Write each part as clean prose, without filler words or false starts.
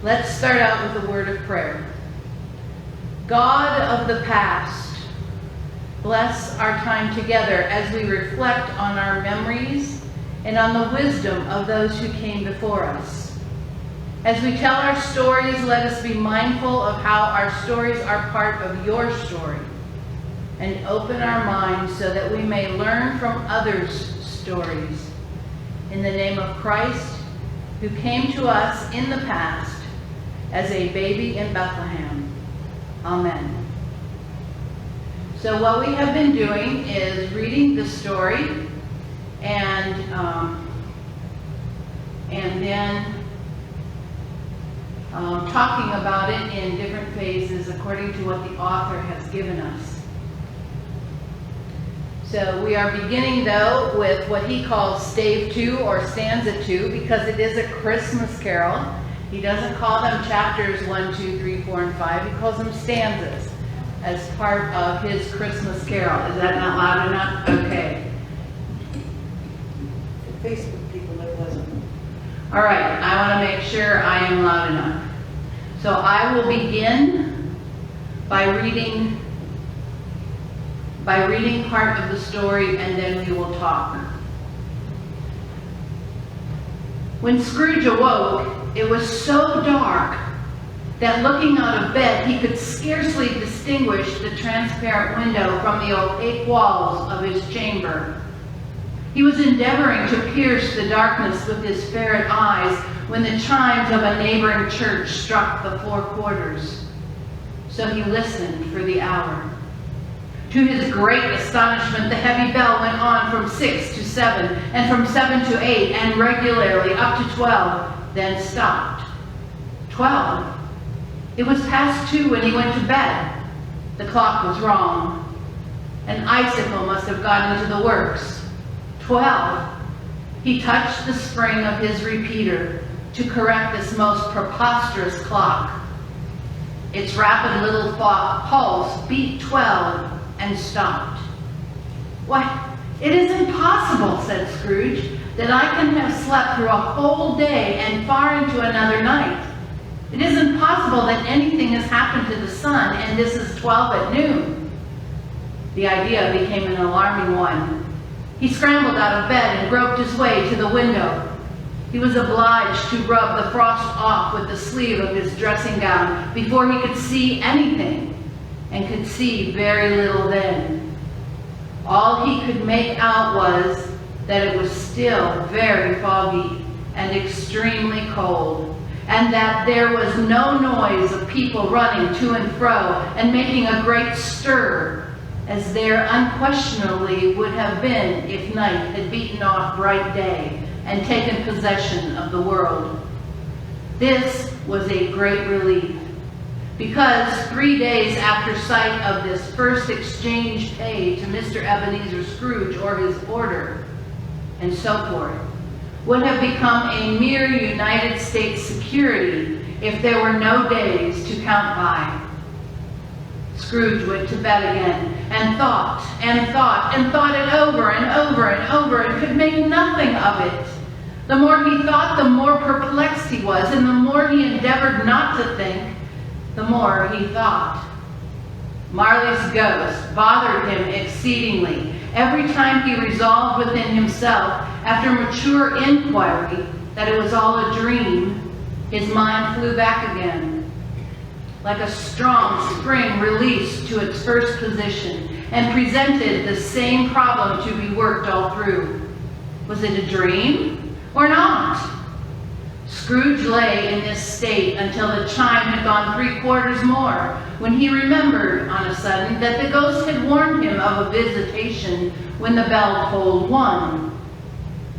Let's start out with a word of prayer. God of the past, bless our time together as we reflect on our memories and on the wisdom of those who came before us. As we tell our stories, let us be mindful of how our stories are part of your story, and open our minds so that we may learn from others' stories. In the name of Christ, who came to us in the past as a baby in Bethlehem. Amen. So what we have been doing is reading the story and then talking about it in different phases according to what the author has given us. So we are beginning, though, with what he calls stave 2 or stanza 2 because it is a Christmas carol. He doesn't call them chapters 1, 2, 3, 4, and 5. He calls them stanzas as part of his Christmas carol. Is that not loud enough? Okay. For Facebook people, it wasn't. All right. I want to make sure I am loud enough. So I will begin by reading part of the story, and then we will talk. When Scrooge awoke, it was so dark that looking out of bed, he could scarcely distinguish the transparent window from the opaque walls of his chamber. He was endeavoring to pierce the darkness with his ferret eyes when the chimes of a neighboring church struck the 4 quarters. So he listened for the hour. To his great astonishment, the heavy bell went on from 6 to 7, and from 7 to 8, and regularly up to 12, then stopped. 12. It was past 2 when he went to bed. The clock was wrong. An icicle must have gotten into the works. 12. He touched the spring of his repeater to correct this most preposterous clock. Its rapid little pulse beat 12 and stopped. "Why, it is impossible," said Scrooge, "that I can have slept through a whole day and far into another night. It is impossible that anything has happened to the sun, and this is 12 at noon." The idea became an alarming one. He scrambled out of bed and groped his way to the window. He was obliged to rub the frost off with the sleeve of his dressing gown before he could see anything, and could see very little then. All he could make out was that it was still very foggy and extremely cold, and that there was no noise of people running to and fro and making a great stir, as there unquestionably would have been if night had beaten off bright day and taken possession of the world. This was a great relief, because 3 days after sight of this first exchange paid to Mr. Ebenezer Scrooge or his order, and so forth, would have become a mere United States security if there were no days to count by. Scrooge went to bed again and thought and thought and thought it over and over and over and could make nothing of it. The more he thought, the more perplexed he was, and the more he endeavored not to think, the more he thought. Marley's ghost bothered him exceedingly. Every time he resolved within himself, after mature inquiry, that it was all a dream, his mind flew back again, like a strong spring released to its first position, and presented the same problem to be worked all through. Was it a dream or not? Scrooge lay in this state until the chime had gone 3 quarters more, when he remembered on a sudden that the ghost had warned him of a visitation when the bell tolled 1.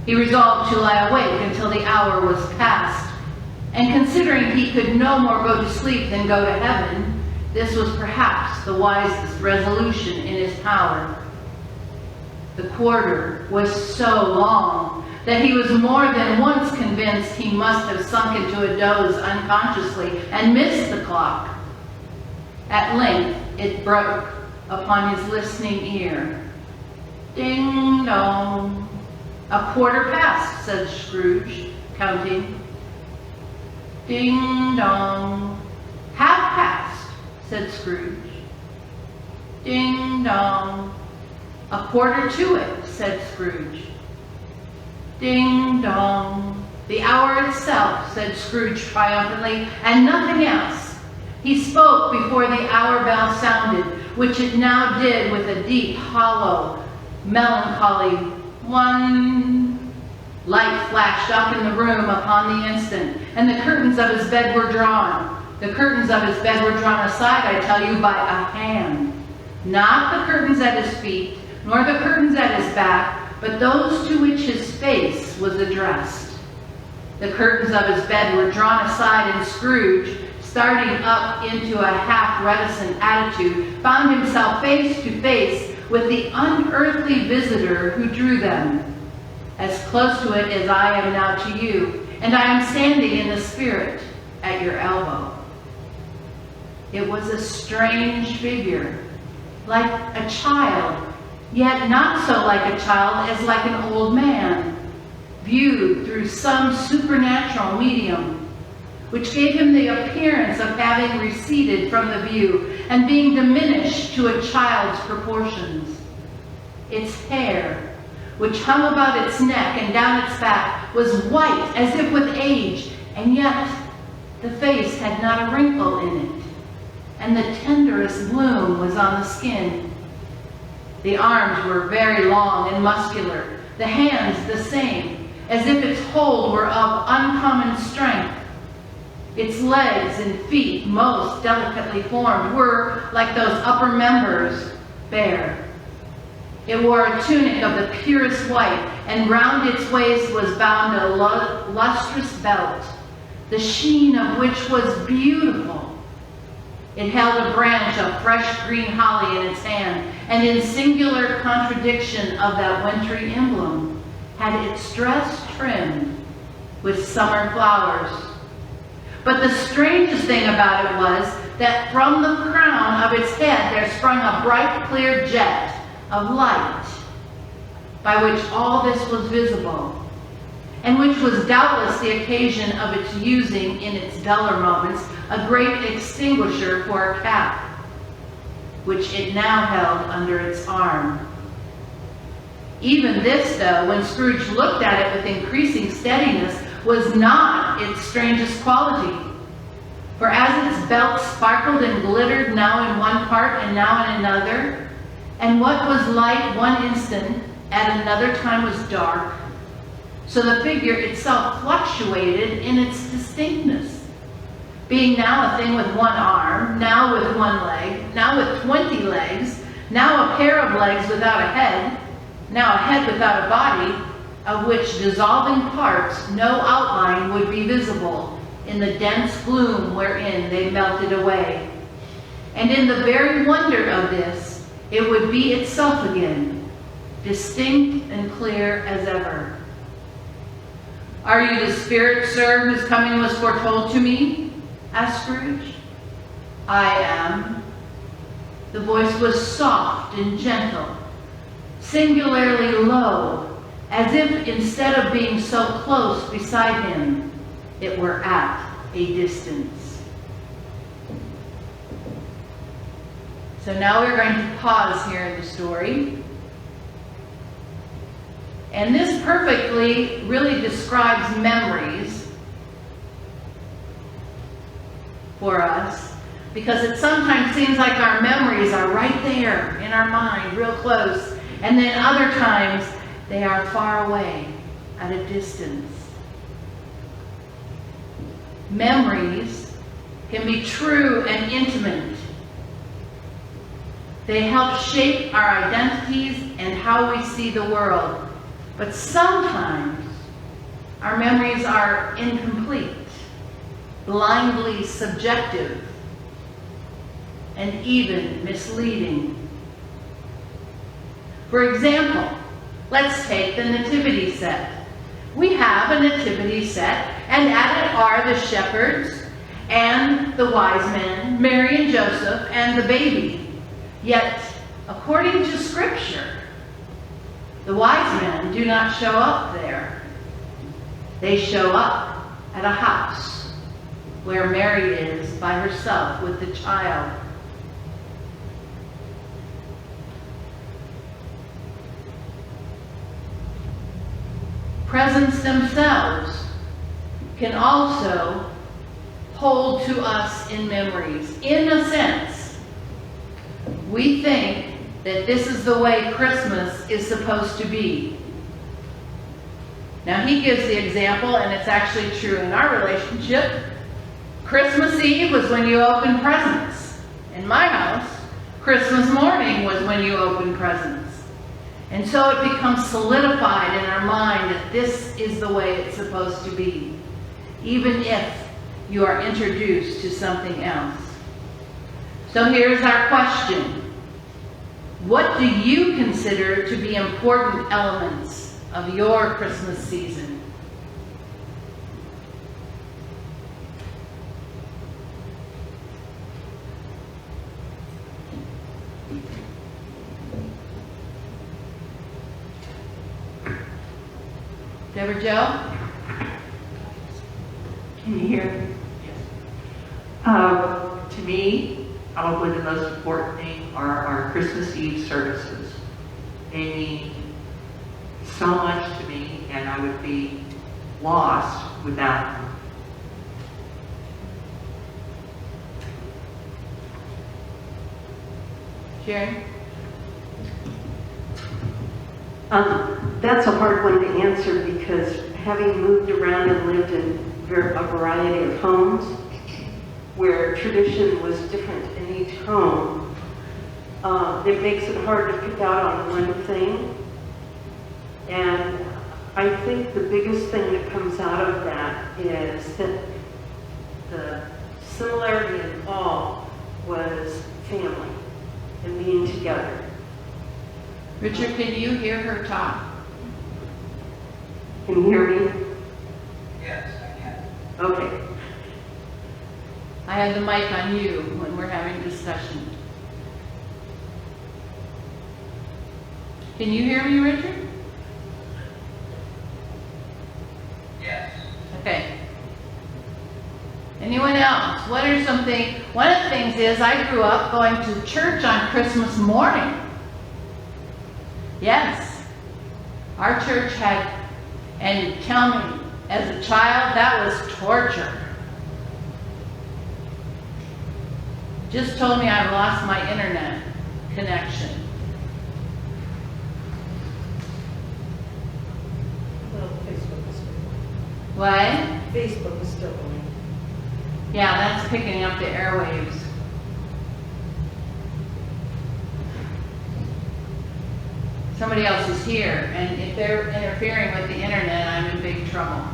He resolved to lie awake until the hour was past, and considering he could no more go to sleep than go to heaven, this was perhaps the wisest resolution in his power. The quarter was so long that he was more than once convinced he must have sunk into a doze unconsciously and missed the clock. At length it broke upon his listening ear. Ding dong. 1/4 past, said Scrooge, counting. Ding dong. Half past, said Scrooge. Ding dong. A quarter to it, said Scrooge. Ding dong. The hour itself, said Scrooge triumphantly, and nothing else. He spoke before the hour bell sounded, which it now did with a deep, hollow, melancholy one. Light flashed up in the room upon the instant, and the curtains of his bed were drawn. The curtains of his bed were drawn aside, I tell you, by a hand. Not the curtains at his feet, nor the curtains at his back, but those to which his face was addressed. The curtains of his bed were drawn aside, and Scrooge, starting up into a half-reticent attitude, found himself face to face with the unearthly visitor who drew them, as close to it as I am now to you, and I am standing in the spirit at your elbow. It was a strange figure, like a child, yet not so like a child as like an old man, viewed through some supernatural medium, which gave him the appearance of having receded from the view and being diminished to a child's proportions. Its hair, which hung about its neck and down its back, was white as if with age, and yet the face had not a wrinkle in it, and the tenderest bloom was on the skin. The arms were very long and muscular, the hands the same, as if its hold were of uncommon strength. Its legs and feet, most delicately formed, were, like those upper members, bare. It wore a tunic of the purest white, and round its waist was bound a lustrous belt, the sheen of which was beautiful. It held a branch of fresh green holly in its hand, and in singular contradiction of that wintry emblem, had its dress trimmed with summer flowers. But the strangest thing about it was that from the crown of its head there sprung a bright, clear jet of light, by which all this was visible, and which was doubtless the occasion of its using in its duller moments a great extinguisher for a cap, which it now held under its arm. Even this, though, when Scrooge looked at it with increasing steadiness, was not its strangest quality. For as its belt sparkled and glittered now in one part and now in another, and what was light one instant at another time was dark, so the figure itself fluctuated in its distinctness, being now a thing with one arm, now with one leg, now with 20 legs, now a pair of legs without a head, now a head without a body, of which dissolving parts no outline would be visible in the dense gloom wherein they melted away. And in the very wonder of this, it would be itself again, distinct and clear as ever. "Are you the spirit, sir, whose coming was foretold to me?" asked Scrooge. "I am." The voice was soft and gentle, singularly low, as if instead of being so close beside him, it were at a distance. So now we're going to pause here in the story. And this perfectly really describes memories for us, because it sometimes seems like our memories are right there in our mind, real close, and then other times they are far away, at a distance. Memories can be true and intimate. They help shape our identities and how we see the world. But sometimes our memories are incomplete, blindly subjective, and even misleading. For example, let's take the nativity set. We have a nativity set, and at it are the shepherds and the wise men, Mary and Joseph, and the baby. Yet, according to Scripture, the wise men do not show up there. They show up at a house where Mary is by herself with the child. Presents themselves can also hold to us in memories. In a sense, we think that this is the way Christmas is supposed to be. Now, he gives the example, and it's actually true in our relationship. Christmas Eve was when you open presents. In my house, Christmas morning was when you open presents. And so it becomes solidified in our mind that this is the way it's supposed to be, even if you are introduced to something else. So here's our question. What do you consider to be important elements of your Christmas season? Deborah Jo? Can you hear me? To me, probably the most important thing are our Christmas Eve services. They mean so much to me, and I would be lost without them. Sharon? That's a hard one to answer because having moved around and lived in a variety of homes where tradition was different in each home, it makes it hard to pick out on one thing. And I think the biggest thing that comes out of that is that the similarity in all was family and being together. Richard, can you hear her talk? Can you hear me? Yes, I can. Okay. I have the mic on you when we're having discussion. Can you hear me, Richard? Yes. Okay. Anyone else? What are some things? One of the things is I grew up going to church on Christmas morning. Yes. Our church had, and tell me, as a child, that was torture. Just told me I've lost my internet connection. Well, Facebook is still, What? Facebook is still going. Yeah, that's picking up the airwaves. Somebody else is here, and if they're interfering with the internet, I'm in big trouble.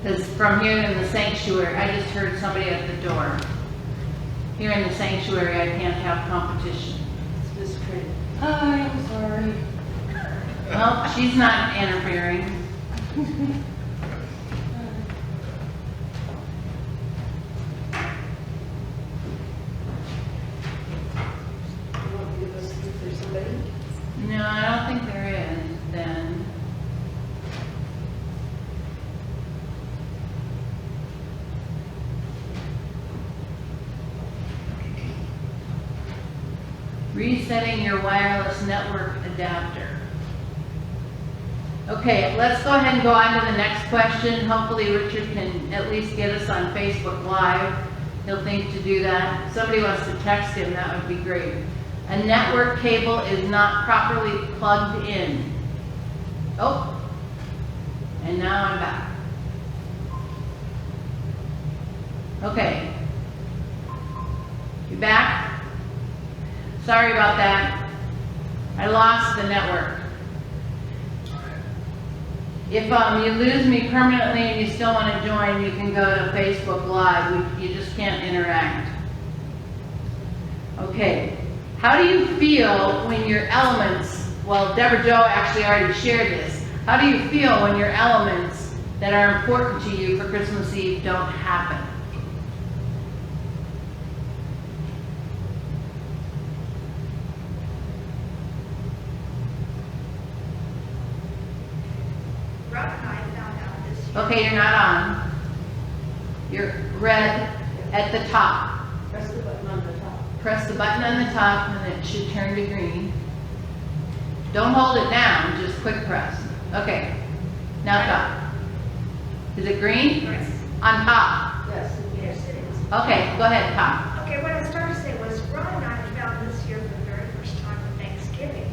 Because from here in the sanctuary, I just heard somebody at the door. Here in the sanctuary, I can't have competition. It's Miss Trinity. Hi, I'm sorry. Well, she's not interfering. You want to give us, if there's somebody? No, I don't think there is, then. Resetting your wireless network adapter. Okay, let's go ahead and go on to the next question. Hopefully Richard can at least get us on Facebook Live. He'll think to do that. If somebody wants to text him, that would be great. A network cable is not properly plugged in. Oh, and now I'm back. Okay. You back? Sorry about that. I lost the network. If you lose me permanently and you still want to join, you can go to Facebook Live. You just can't interact. Okay. How do you feel when your elements, well, Deborah Jo actually already shared this. How do you feel when your elements that are important to you for Christmas Eve don't happen? Rhoda and I found out this year. Okay, you're not on. red at the top. Press the button on the top. Press the button on the top and it should turn to green. Don't hold it down, just quick press. Okay, now top. Is it green? Yes. On top. Yes. Yes, it is. Okay, go ahead, top. Okay, what I started to say was, Ron and I found this year for the very first time on Thanksgiving,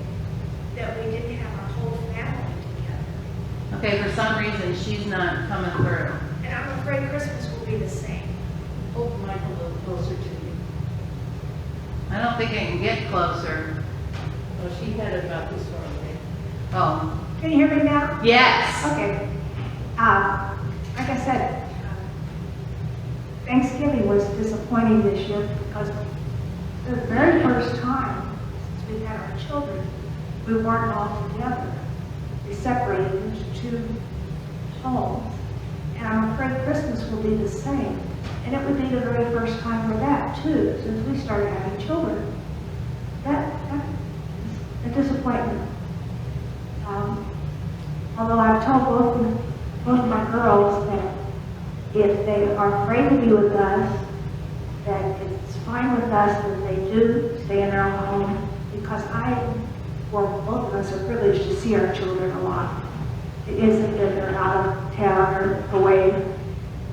that we didn't have our whole family together. Okay, for some reason, she's not coming through. And I'm afraid Christmas will be the same. Hold the mic a little closer to you. I don't think it can get closer. Oh, she had it about this far away. Oh, Can you hear me now? yes. Okay. Like I said, Thanksgiving was disappointing this year because the very first time since we've had our children, we weren't all together. We separated into two homes. And I'm afraid Christmas will be the same. And it would be the very first time for that too, since we started having children. That's a disappointment. Although I've told both of my girls that if they are afraid to be with us, that it's fine with us that they do stay in their own home, because both of us are privileged to see our children a lot. It isn't that they're out of town or away.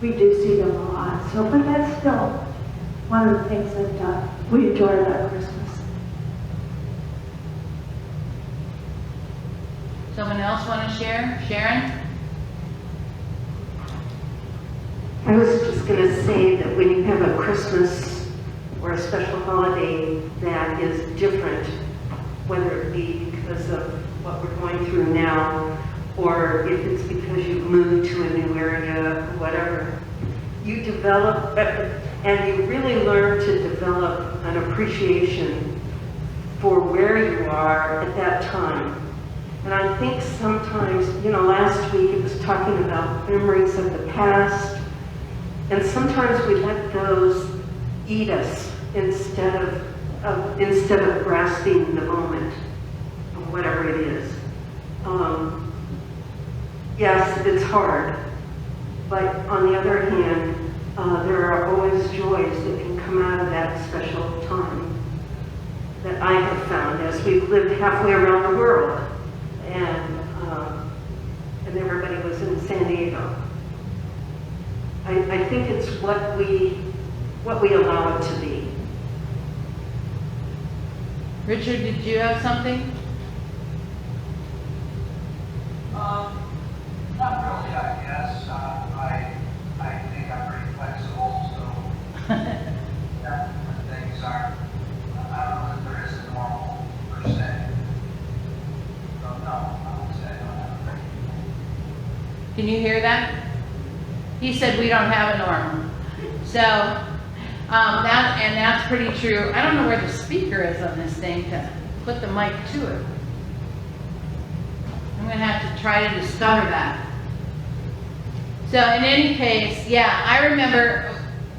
We do see them a lot. So, but that's still one of the things that we enjoy about Christmas. Someone else want to share? Sharon? I was just going to say that when you have a Christmas or a special holiday that is different, whether it be because of what we're going through now, or if it's because you've moved to a new area, or whatever, you develop, and you really learn to develop an appreciation for where you are at that time. And I think sometimes, last week it was talking about memories of the past, and sometimes we let those eat us instead of grasping the moment of whatever it is. Yes, it's hard, but on the other hand, there are always joys that can come out of that special time that I have found as we've lived halfway around the world, and everybody was in San Diego. I think it's what we allow it to be. Richard, did you have something? Not really, I guess. I think I'm pretty flexible, so yeah, things aren't, I don't know that there is a normal per se. So no, I would say I don't have a very. Can you hear that? He said we don't have a norm. So, that's pretty true. I don't know where the speaker is on this thing to put the mic to it. I'm going to have to try to discover that. So in any case, yeah, I remember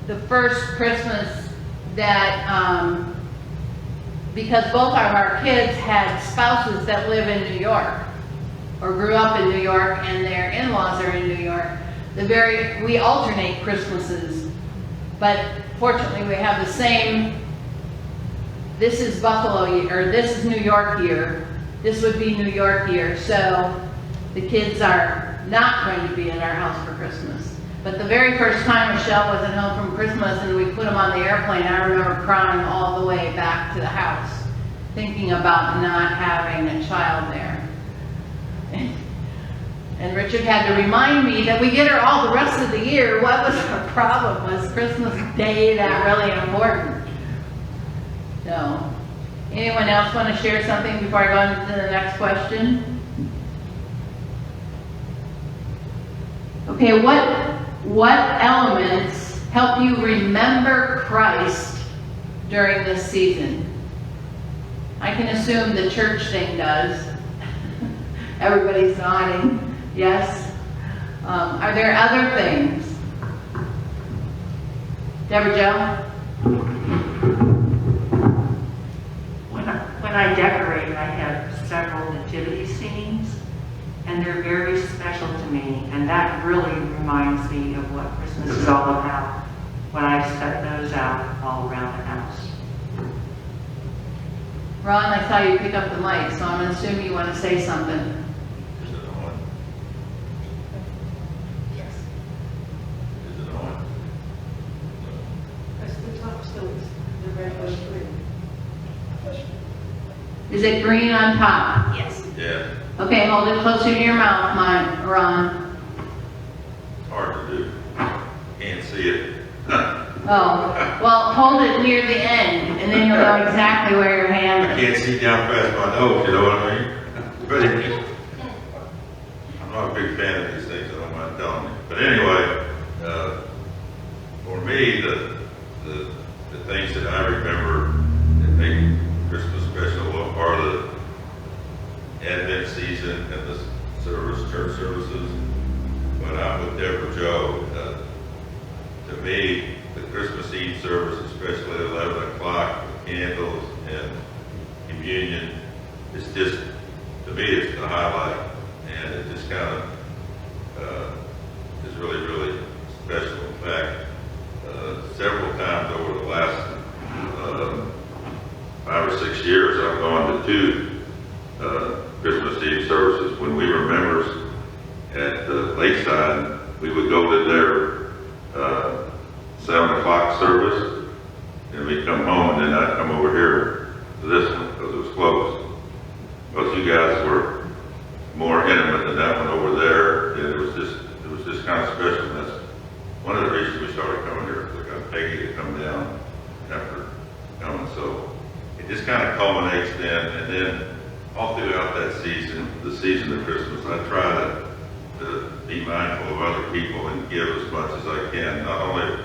the first Christmas that, because both of our kids had spouses that live in New York, or grew up in New York, and their in-laws are in New York, we alternate Christmases, but fortunately we have the same, this is Buffalo year, or this is New York year, this would be New York year, so the kids are not going to be at our house for Christmas. But the very first time Michelle wasn't home from Christmas and we put them on the airplane, I remember crying all the way back to the house, thinking about not having a child there. And Richard had to remind me that we get her all the rest of the year. What was our problem? Was Christmas Day that really important? So, anyone else want to share something before I go on to the next question? Okay, what elements help you remember Christ during this season? I can assume the church thing does. Everybody's nodding. Yes? Are there other things? Deborah Jo? When I decorate, I have several nativity scenes, and they're very special to me, and that really reminds me of what Christmas is all about. when I stuck those out all around the house. Ron, I saw you pick up the mic, so I'm going to assume you want to say something. Is it on? Yes. Is it on? That's the top stones, the red was green. Is it green on top? Yes. Yeah, Okay, hold it closer to your mouth, Ron. it's hard to do. Can't see it. Oh, well, hold it near the end, and then you'll know exactly where your I hand is. can't see down past my nose, you know what I mean? But I'm not a big fan of these things, I don't mind telling you. But anyway, for me, the things that I remember that make Christmas special are the Advent season and the church services. When I'm with Deborah Joe, to me, the Christmas Eve service, especially at 11 o'clock, with candles and communion, it's just, to me, it's the highlight. And it just kind of is really, really special. In fact, several times over the last 5 or 6 years, I've gone to 2 Christmas Eve services. When we were members at Lakeside, we would go to their 7 o'clock service, and we'd come home, and then I'd come over here to this one because it was closed. But you guys were more intimate than that one over there, and it was just kind of special. And that's one of the reasons we started coming here, because I got Peggy to come down after coming. So it just kind of culminates then, and then all throughout that season, the season of Christmas, I try to be mindful of other people and give as much as I can, not only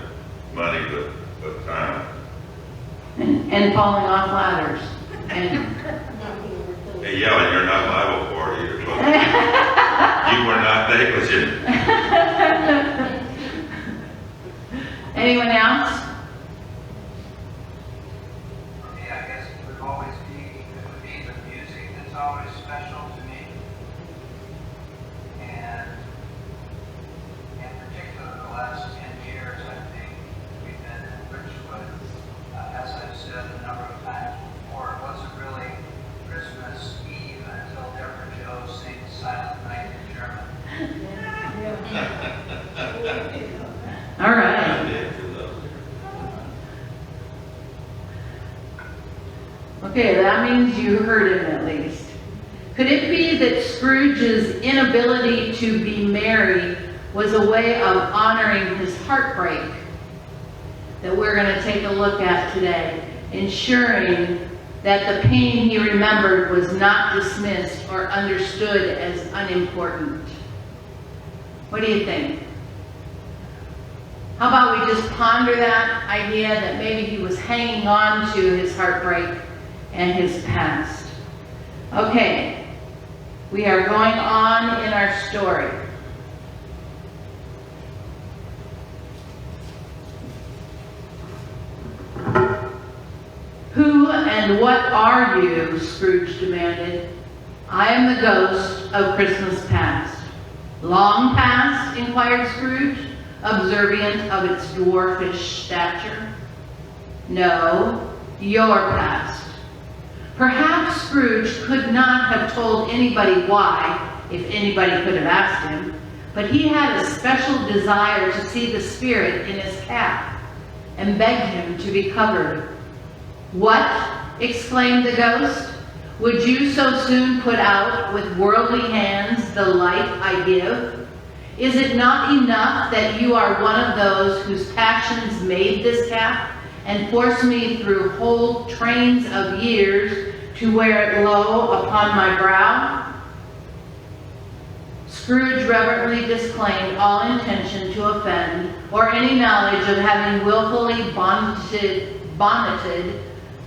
money, but time. And falling off ladders. And Hey, yelling, you're not liable for it either, but you were not negligent. anyone else? For me, I guess it would always be, the music that's always special to me. And in particular, the last 10 years, I think, we've been in Richwood. As I've said a number of times before, it wasn't really Christmas Eve until Deborah Joe sings Silent Night in German. All right. Okay, that means you heard him at least. Could it be that Scrooge's inability to be merry was a way of honoring his heartbreak that we're going to take a look at today, ensuring that the pain he remembered was not dismissed or understood as unimportant? What do you think? How about we just ponder that idea that maybe he was hanging on to his heartbreak and his past? Okay, we are going on in our story. Who and what are you? Scrooge demanded. I am the ghost of Christmas past. Long past? Inquired Scrooge, observant of its dwarfish stature. No, your past. Perhaps Scrooge could not have told anybody why, if anybody could have asked him, but he had a special desire to see the spirit in his cap and begged him to be covered. What? Exclaimed the ghost. Would you so soon put out with worldly hands the light I give? Is it not enough that you are one of those whose passions made this cap and forced me through whole trains of years to wear it low upon my brow? Scrooge reverently disclaimed all intention to offend or any knowledge of having willfully bonneted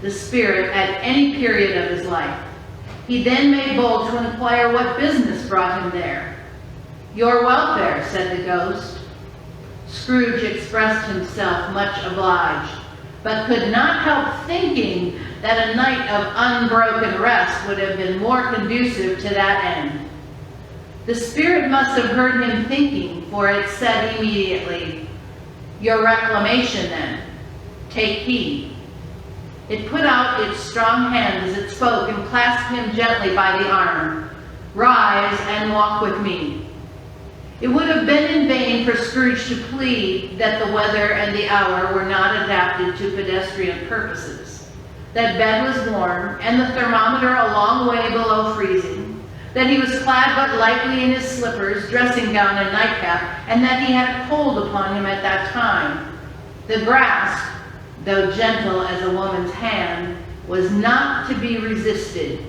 the spirit at any period of his life. He then made bold to inquire what business brought him there. Your welfare, said the ghost. Scrooge expressed himself much obliged, but could not help thinking that a night of unbroken rest would have been more conducive to that end. The spirit must have heard him thinking, for it said immediately, Your reclamation then. Take heed. It put out its strong hand as it spoke and clasped him gently by the arm. Rise and walk with me. It would have been in vain for Scrooge to plead that the weather and the hour were not adapted to pedestrian purposes, that bed was warm and the thermometer a long way below freezing, that he was clad but lightly in his slippers, dressing gown and nightcap, and that he had a cold upon him at that time. The grasp, though gentle as a woman's hand, was not to be resisted.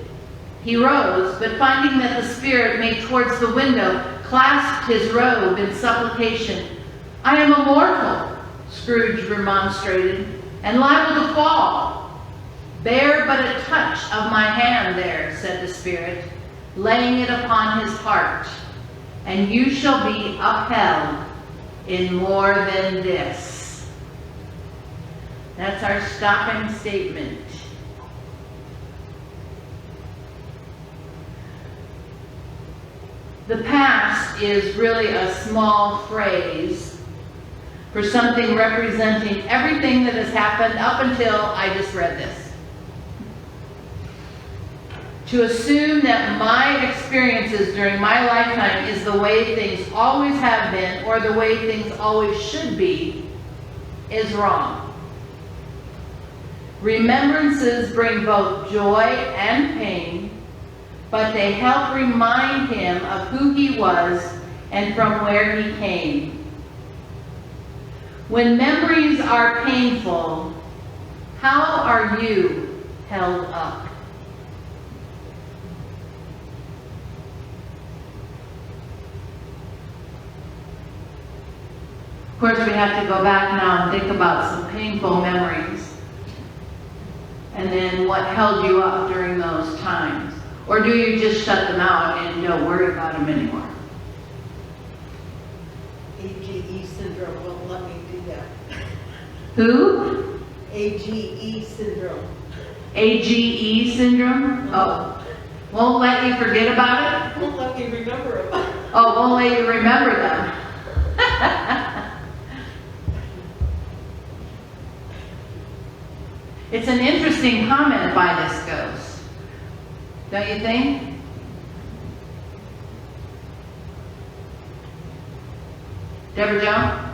He rose, but finding that the spirit made towards the window, clasped his robe in supplication. I am a mortal, Scrooge remonstrated, and liable to fall. Bear but a touch of my hand there, said the spirit, laying it upon his heart, and you shall be upheld in more than this. That's our stopping statement. The past is really a small phrase for something representing everything that has happened up until I just read this. To assume that my experiences during my lifetime is the way things always have been or the way things always should be is wrong. Remembrances bring both joy and pain, but they help remind him of who he was and from where he came. When memories are painful, how are you held up? Of course, we have to go back now and think about some painful memories. And then what held you up during those times? Or do you just shut them out and don't worry about them anymore? AGE syndrome won't let me do that. Who? AGE syndrome. AGE syndrome? Oh. Won't let you forget about it? Won't let me remember about it. Oh, won't let you remember them. It's an interesting comment by this ghost. Don't you think? Deborah Jones?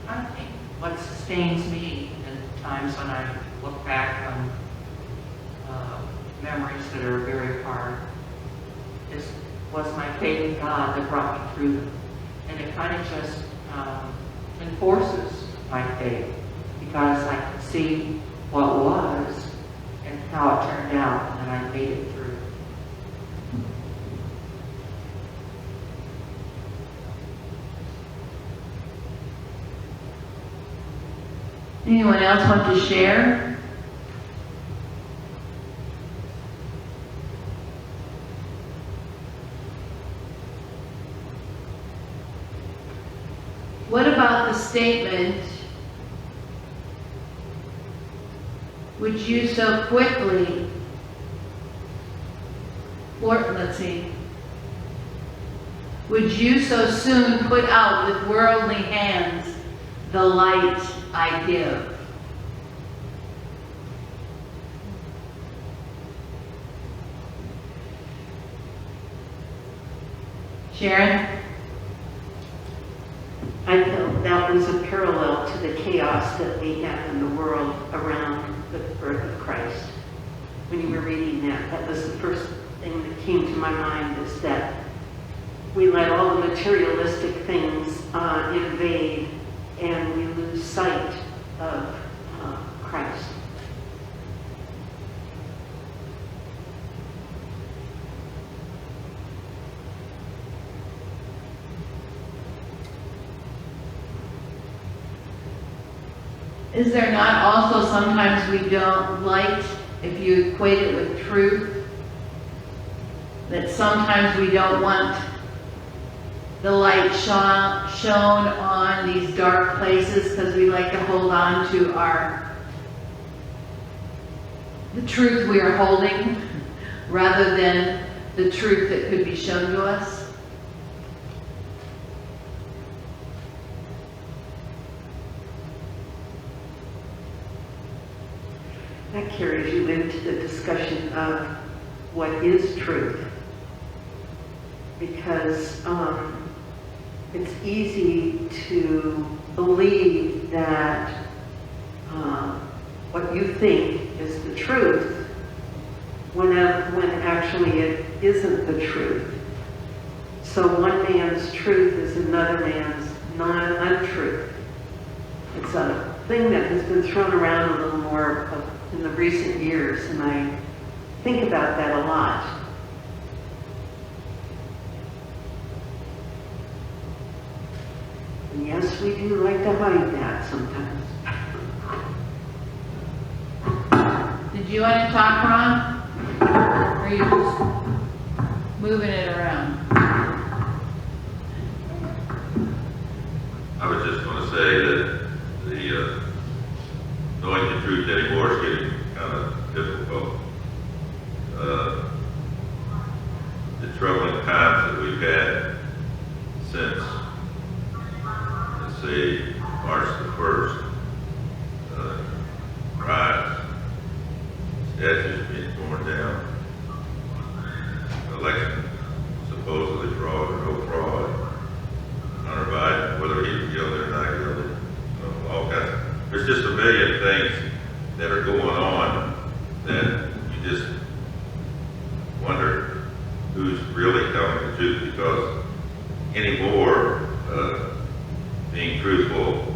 I think what sustains me in times when I look back on memories that are very hard was my faith in God that brought me through them. And it kind of just enforces my faith because I can see what was and how it turned out, and I made it through. Anyone else want to share? What about the statement, would you so quickly, would you so soon put out with worldly hands the light I give? Sharon? I felt that was a parallel to the chaos that we have in the world around the birth of Christ. When you were reading that, that was the first thing that came to my mind, is that we let all the materialistic things invade and we lose sight of Christ. Is there not also sometimes we don't light, if you equate it with truth, that sometimes we don't want the light shone on these dark places because we like to hold on to the truth we are holding rather than the truth that could be shown to us? that carries you into the discussion of what is truth. Because it's easy to believe that what you think is the truth when actually it isn't the truth. So one man's truth is another man's untruth. It's a thing that has been thrown around a little more in the recent years, and I think about that a lot. And yes, we do like to hide that sometimes. Did you want to talk, Ron? Or are you just moving it around? I was just going to say that knowing the truth anymore is getting kind of difficult. The troubling times that we've had since, let's say, March the 1st, riots, statues being torn down, election supposedly fraud or no fraud, Hunter Biden, whether he was guilty or not guilty, all kinds. There's just a million things that are going on that you just wonder who's really telling the truth, because anymore, being truthful,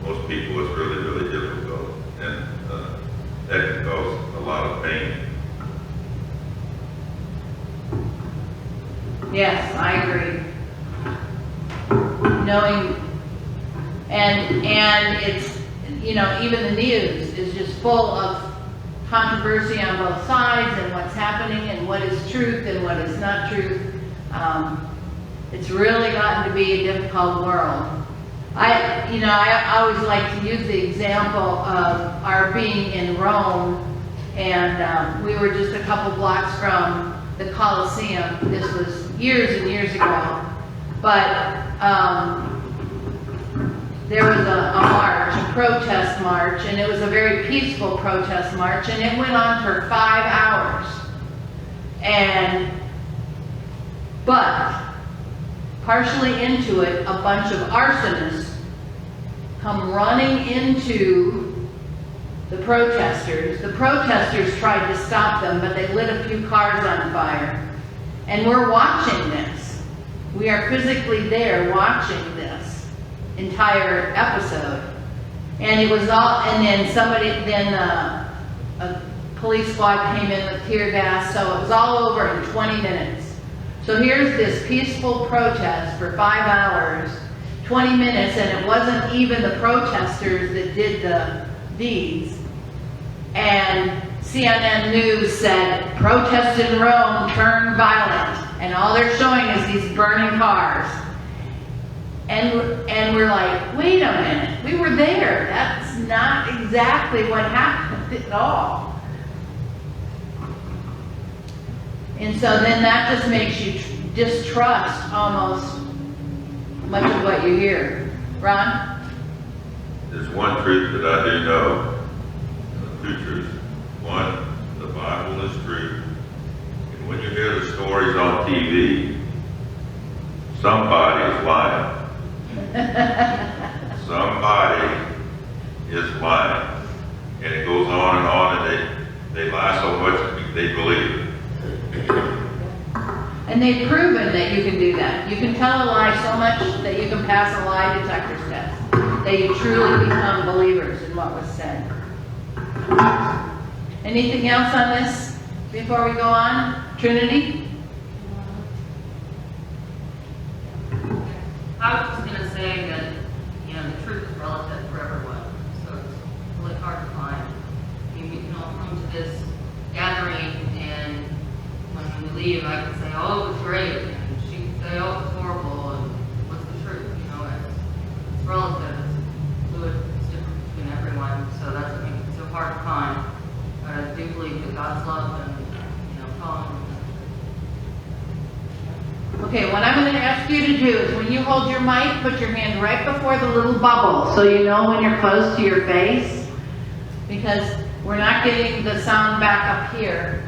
most people is really, really difficult, and that can cause a lot of pain. Yes, I agree. Knowing, and it's, even the news is just full of controversy on both sides and what's happening and what is truth and what is not truth. It's really gotten to be a difficult world. I always like to use the example of our being in Rome, and we were just a couple blocks from the Colosseum. This was years and years ago, but there was a march, a protest march, and it was a very peaceful protest march, and it went on for 5 hours. But partially into it, a bunch of arsonists come running into the protesters. The protesters tried to stop them, but they lit a few cars on fire. And we're watching this. We are physically there watching this entire episode. And it was all, and then a police squad came in with tear gas, so it was all over in 20 minutes. So here's this peaceful protest for 5 hours, 20 minutes, and it wasn't even the protesters that did the deeds. And CNN News said, protests in Rome turned violent, and all they're showing is these burning cars. And we're like, wait a minute, we were there. That's not exactly what happened at all. And so then that just makes you distrust almost much of what you hear. Ron? There's one truth that I do know, two truths. One, the Bible is true. And when you hear the stories on TV, somebody is lying. Somebody is lying. And it goes on, and they lie so much that they believe it. And they've proven that you can do that. You can tell a lie so much that you can pass a lie detector test, that you truly become believers in what was said. Anything else on this before we go on? Trinity? I was just going to say that, the truth is relative for everyone, so it's really hard to find. You can all come to this gathering, and when we leave, I can say, oh, it was great, and she can say, oh, it was horrible, and what's the truth? It's relative, it's fluid, it's different between everyone, so that's what makes it so hard to find. But I do believe that God's love and, calling. Okay, what I'm going to ask you to do is when you hold your mic, put your hand right before the little bubble so you know when you're close to your face. because we're not getting the sound back up here.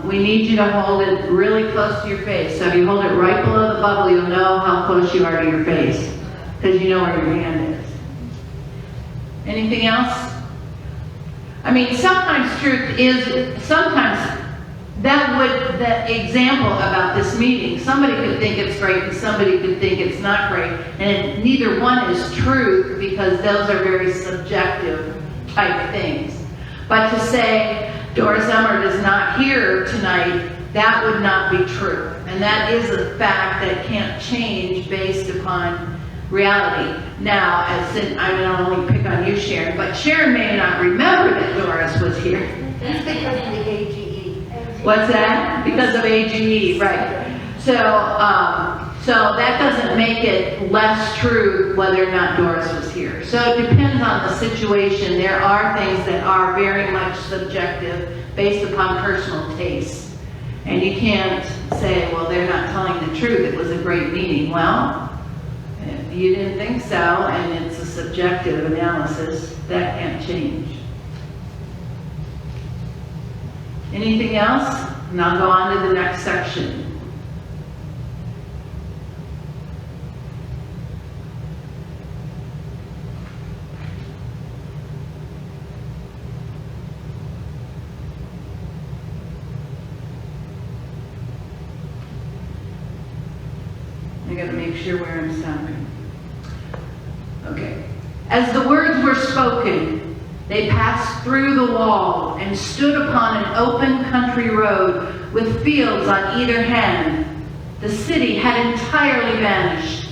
We need you to hold it really close to your face. So if you hold it right below the bubble, you'll know how close you are to your face, because you know where your hand is. Anything else? I mean, sometimes truth is, sometimes the example about this meeting, somebody could think it's great and somebody could think it's not great, and neither one is truth, because those are very subjective type things. But to say Doris Emmert is not here tonight, that would not be true. And that is a fact that can't change based upon reality. Now, I don't only pick on you, Sharon, but Sharon may not remember that Doris was here. That's because of the AGE. What's that? Because of AGE, right. So that doesn't make it less true whether or not Doris was here. So it depends on the situation. There are things that are very much subjective based upon personal taste. And you can't say, well, they're not telling the truth. It was a great meeting. Well, you didn't think so, and it's a subjective analysis. That can't change. Anything else? And I'll go on to the next section. I gotta make sure where I'm stopping. Okay. As the words were spoken, they passed through the wall and stood upon an open country road with fields on either hand. The city had entirely vanished.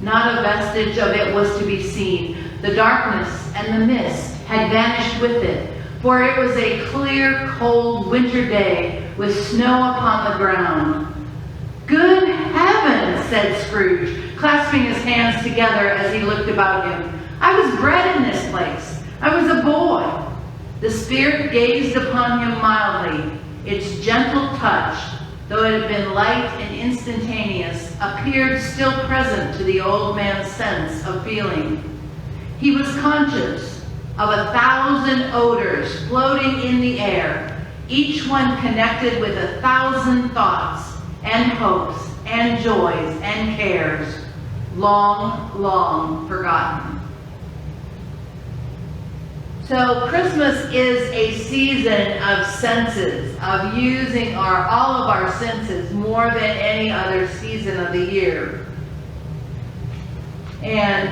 Not a vestige of it was to be seen. The darkness and the mist had vanished with it, for it was a clear, cold winter day with snow upon the ground. "Good heavens," said Scrooge, clasping his hands together as he looked about him. "I was bred in this place. I was a boy." The spirit gazed upon him mildly. Its gentle touch, though it had been light and instantaneous, appeared still present to the old man's sense of feeling. He was conscious of 1,000 odors floating in the air, each one connected with 1,000 thoughts and hopes and joys and cares, long, long forgotten. So Christmas is a season of senses, of using all of our senses more than any other season of the year. And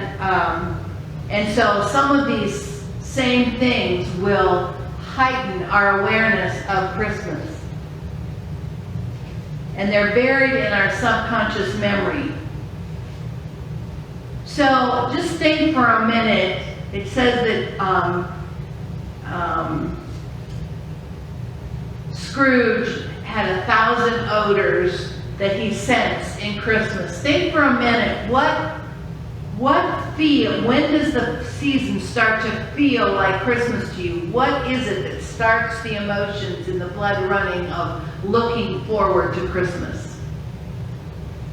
so some of these same things will heighten our awareness of Christmas. And they're buried in our subconscious memory. So just think for a minute. It says that Scrooge had 1,000 odors that he sensed in Christmas. Think for a minute. When does the season start to feel like Christmas to you? What is it that starts the emotions and the blood running of looking forward to Christmas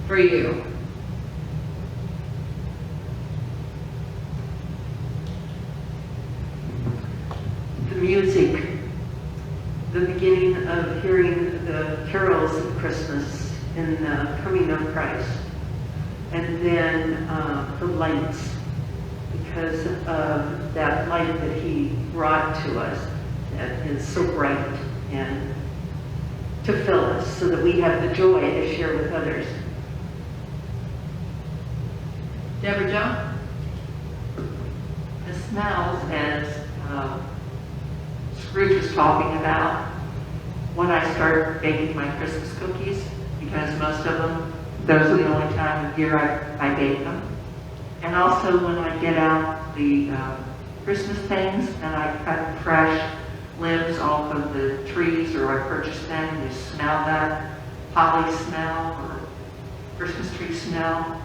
for you? The music, the beginning of hearing the carols of Christmas and the coming of Christ, and then the lights, because of that light that he brought to us that is so bright and to fill us so that we have the joy to share with others. Deborah Jo? The smells, as Scrooge was talking about, when I start baking my Christmas cookies, because most of them, those are the only time of year I bake them. And also when I get out the Christmas things and I cut fresh limbs off of the trees, or I purchase them, and you smell that holly smell or Christmas tree smell,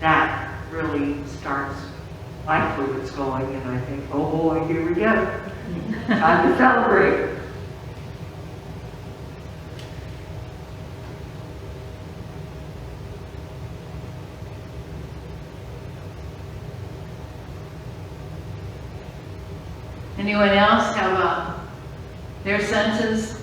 that really starts my fluids going, and I think, oh boy, here we go. Time to celebrate. Anyone else have their senses?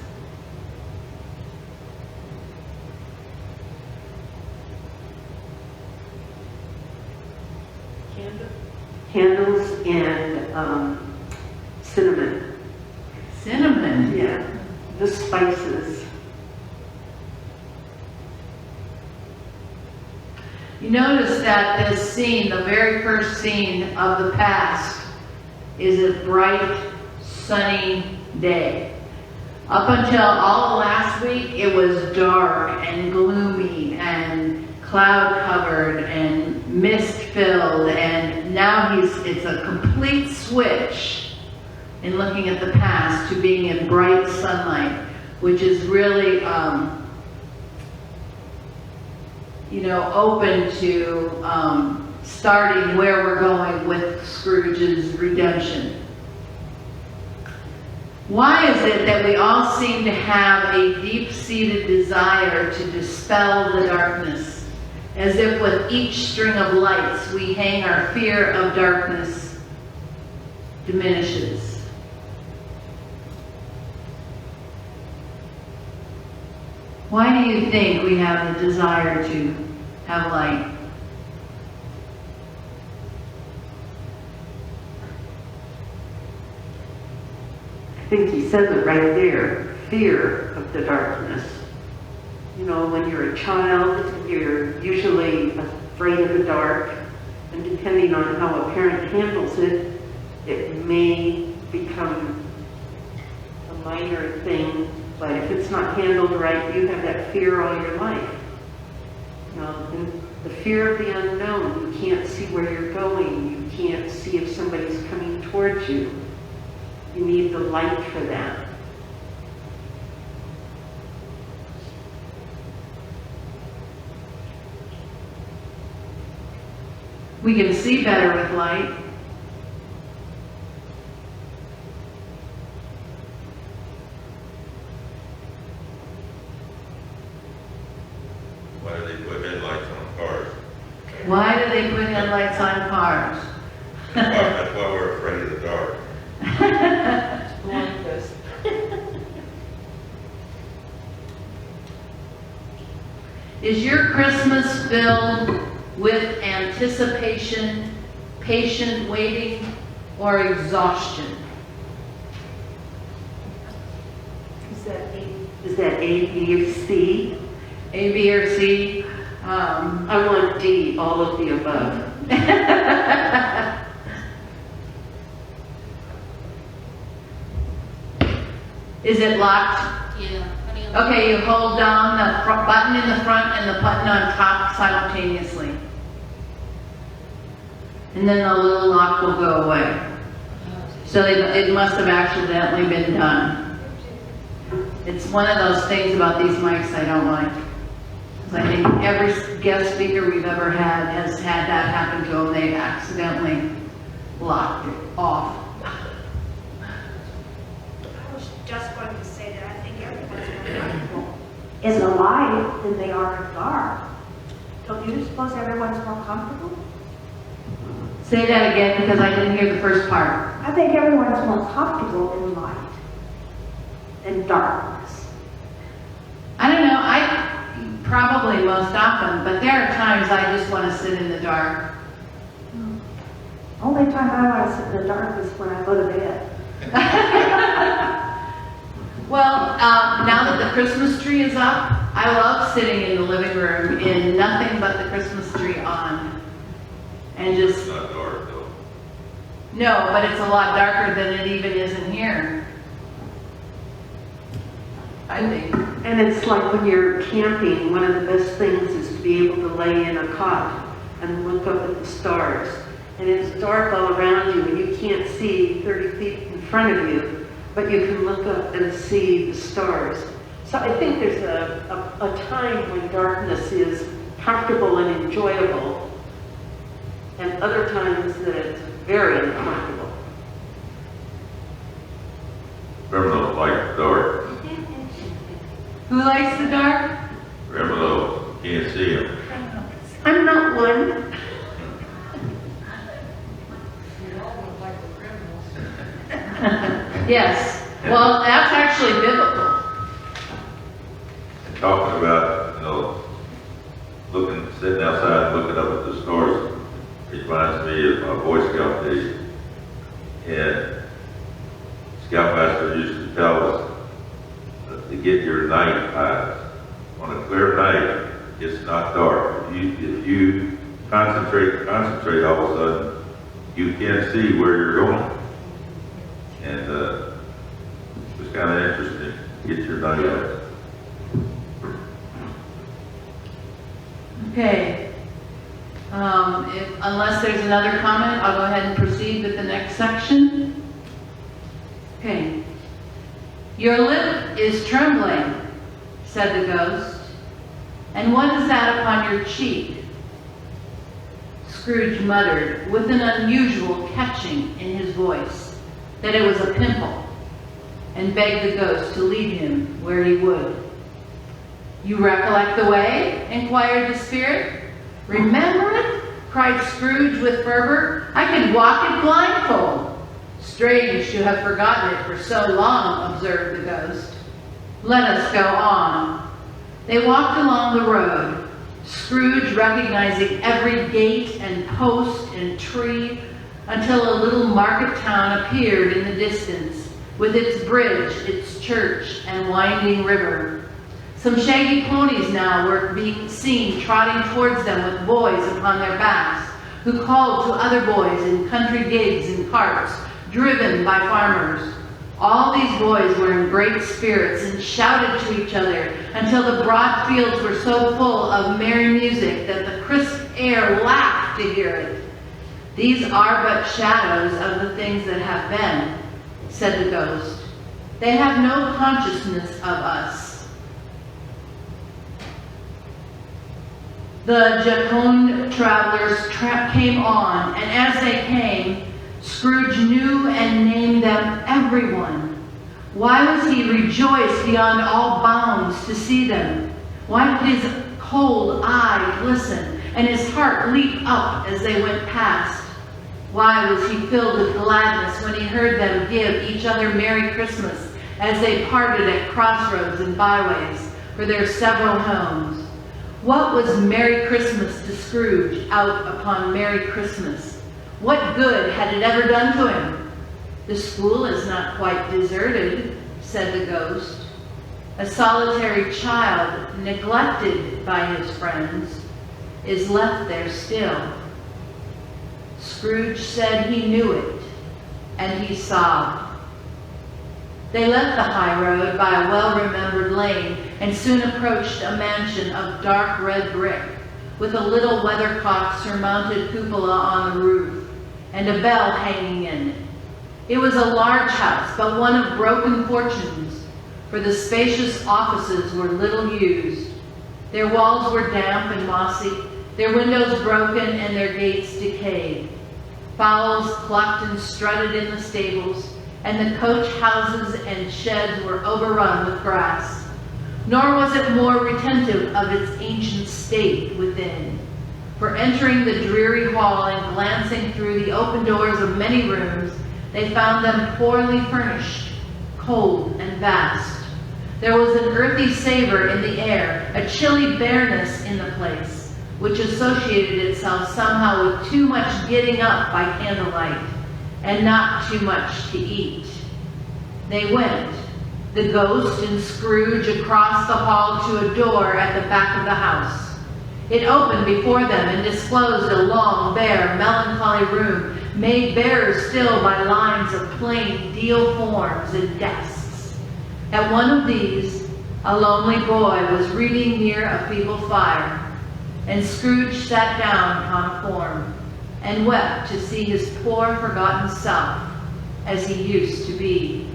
Candles and cinnamon. Cinnamon. Yeah, the spices. You notice that this scene, the very first scene of the past, is a bright, sunny day. Up until all of last week, it was dark and gloomy and cloud covered and mist filled, and now it's a complete switch in looking at the past to being in bright sunlight, which is really open to starting where we're going with Scrooge's redemption. Why is it that we all seem to have a deep-seated desire to dispel the darkness, as if with each string of lights we hang our fear of darkness diminishes? Why do you think we have the desire to have light? I think he says it right there, fear of the darkness. You know, when you're a child, you're usually afraid of the dark, and depending on how a parent handles it, it may become a minor thing, but if it's not handled right, you have that fear all your life. You know, and the fear of the unknown, you can't see where you're going, you can't see if somebody's coming towards you. You need the light for that. We can see better with light. Why do they put headlights on cars? Why do they put headlights on cars? That's why we're afraid of the dark. Is your Christmas filled with anticipation, patient waiting, or exhaustion? Is that A, B, or C? A, B, or C? I want D, all of the above. Is it locked? Yeah. Okay, you hold down the button in the front and the button on top simultaneously. And then the little lock will go away. So it must have accidentally been done. It's one of those things about these mics I don't like. Because I think every guest speaker we've ever had has had that happen to them. They accidentally locked it off. I was just going to say that I think everyone's more comfortable in the light than they are in the dark. Don't you suppose everyone's more comfortable? Say that again because I didn't hear the first part. I think everyone's more comfortable in light than darkness. I don't know, probably most often, but there are times I just want to sit in the dark. Only time I want to sit in the dark is when I go to bed. Well, now that the Christmas tree is up, I love sitting in the living room in nothing but the Christmas tree on. And It's just, not dark though. no, but it's a lot darker than it even is in here. I think. And it's like when you're camping, one of the best things is to be able to lay in a cot and look up at the stars. And it's dark all around you and you can't see 30 feet in front of you, but you can look up and see the stars. So I think there's a time when darkness is comfortable and enjoyable, and other times that it's very uncomfortable. Criminals like the dark. Who likes the dark? Criminals, can't see them. I'm not one. We all look like the criminals. Yes, well, that's actually biblical. And talking about, sitting outside, looking up at the stars, reminds me of my Boy Scout days. And Scoutmaster used to tell us to get your night eyes. On a clear night, it's not dark. If you concentrate, all of a sudden, you can't see where you're going. And it was kind of interesting. Get your night eyes. Okay. Unless there's another comment, I'll go ahead and proceed with the next section. Okay. Your lip is trembling, said the ghost. And what is that upon your cheek? Scrooge muttered, with an unusual catching in his voice, that it was a pimple, and begged the ghost to lead him where he would. You recollect the way? Inquired the spirit. Remember it? Cried Scrooge with fervor. I can walk it blindfold. Strange to have forgotten it for so long, observed the ghost. Let us go on. They walked along the road, Scrooge recognizing every gate and post and tree, until a little market town appeared in the distance, with its bridge, its church, and winding river. Some shaggy ponies now were being seen trotting towards them with boys upon their backs, who called to other boys in country gigs and carts, driven by farmers. All these boys were in great spirits and shouted to each other until the broad fields were so full of merry music that the crisp air laughed to hear it. These are but shadows of the things that have been, said the ghost. They have no consciousness of us. The jocund travelers came on, and as they came, Scrooge knew and named them everyone. Why was he rejoiced beyond all bounds to see them? Why did his cold eye glisten and his heart leap up as they went past? Why was he filled with gladness when he heard them give each other Merry Christmas as they parted at crossroads and byways for their several homes? What was Merry Christmas to Scrooge out upon Merry Christmas? What good had it ever done to him? The school is not quite deserted, said the ghost. A solitary child, neglected by his friends, is left there still. Scrooge said he knew it, and he sobbed. They left the high road by a well-remembered lane and soon approached a mansion of dark red brick, with a little weathercock-surmounted cupola on the roof, and a bell hanging in it. It was a large house, but one of broken fortunes, for the spacious offices were little used. Their walls were damp and mossy, their windows broken, and their gates decayed. Fowls clucked and strutted in the stables, and the coach houses and sheds were overrun with grass. Nor was it more retentive of its ancient state within. For entering the dreary hall and glancing through the open doors of many rooms, they found them poorly furnished, cold and vast. There was an earthy savor in the air, a chilly bareness in the place, which associated itself somehow with too much getting up by candlelight, and not too much to eat. They went, the ghost and Scrooge, across the hall to a door at the back of the house. It opened before them and disclosed a long, bare, melancholy room, made barer still by lines of plain deal forms and desks. At one of these, a lonely boy was reading near a feeble fire, and Scrooge sat down upon a form and wept to see his poor, forgotten self as he used to be.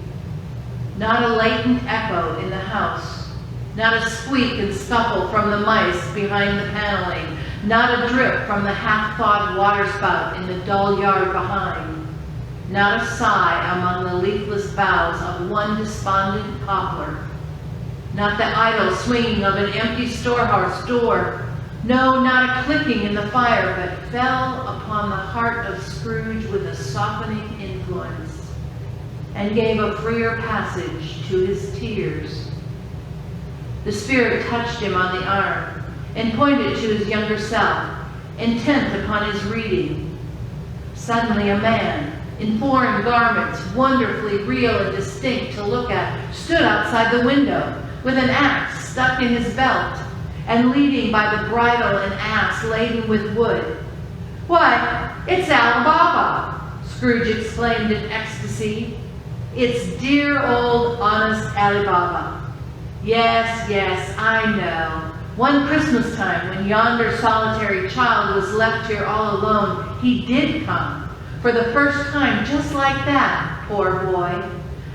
Not a latent echo in the house, not a squeak and scuffle from the mice behind the paneling, not a drip from the half-thawed waterspout in the dull yard behind, not a sigh among the leafless boughs of one despondent poplar, not the idle swinging of an empty storehouse door, no, not a clicking in the fire, but fell upon the heart of Scrooge with a softening influence. and gave a freer passage to his tears. The Spirit touched him on the arm and pointed to his younger self, intent upon his reading. Suddenly a man, in foreign garments, wonderfully real and distinct to look at, stood outside the window with an axe stuck in his belt and leading by the bridle an ass laden with wood. "Why, it's Ali Baba!" Scrooge exclaimed in ecstasy. "It's dear old honest Ali Baba. Yes, yes, I know. One Christmas time, when yonder solitary child was left here all alone, he did come. For the first time, just like that, poor boy.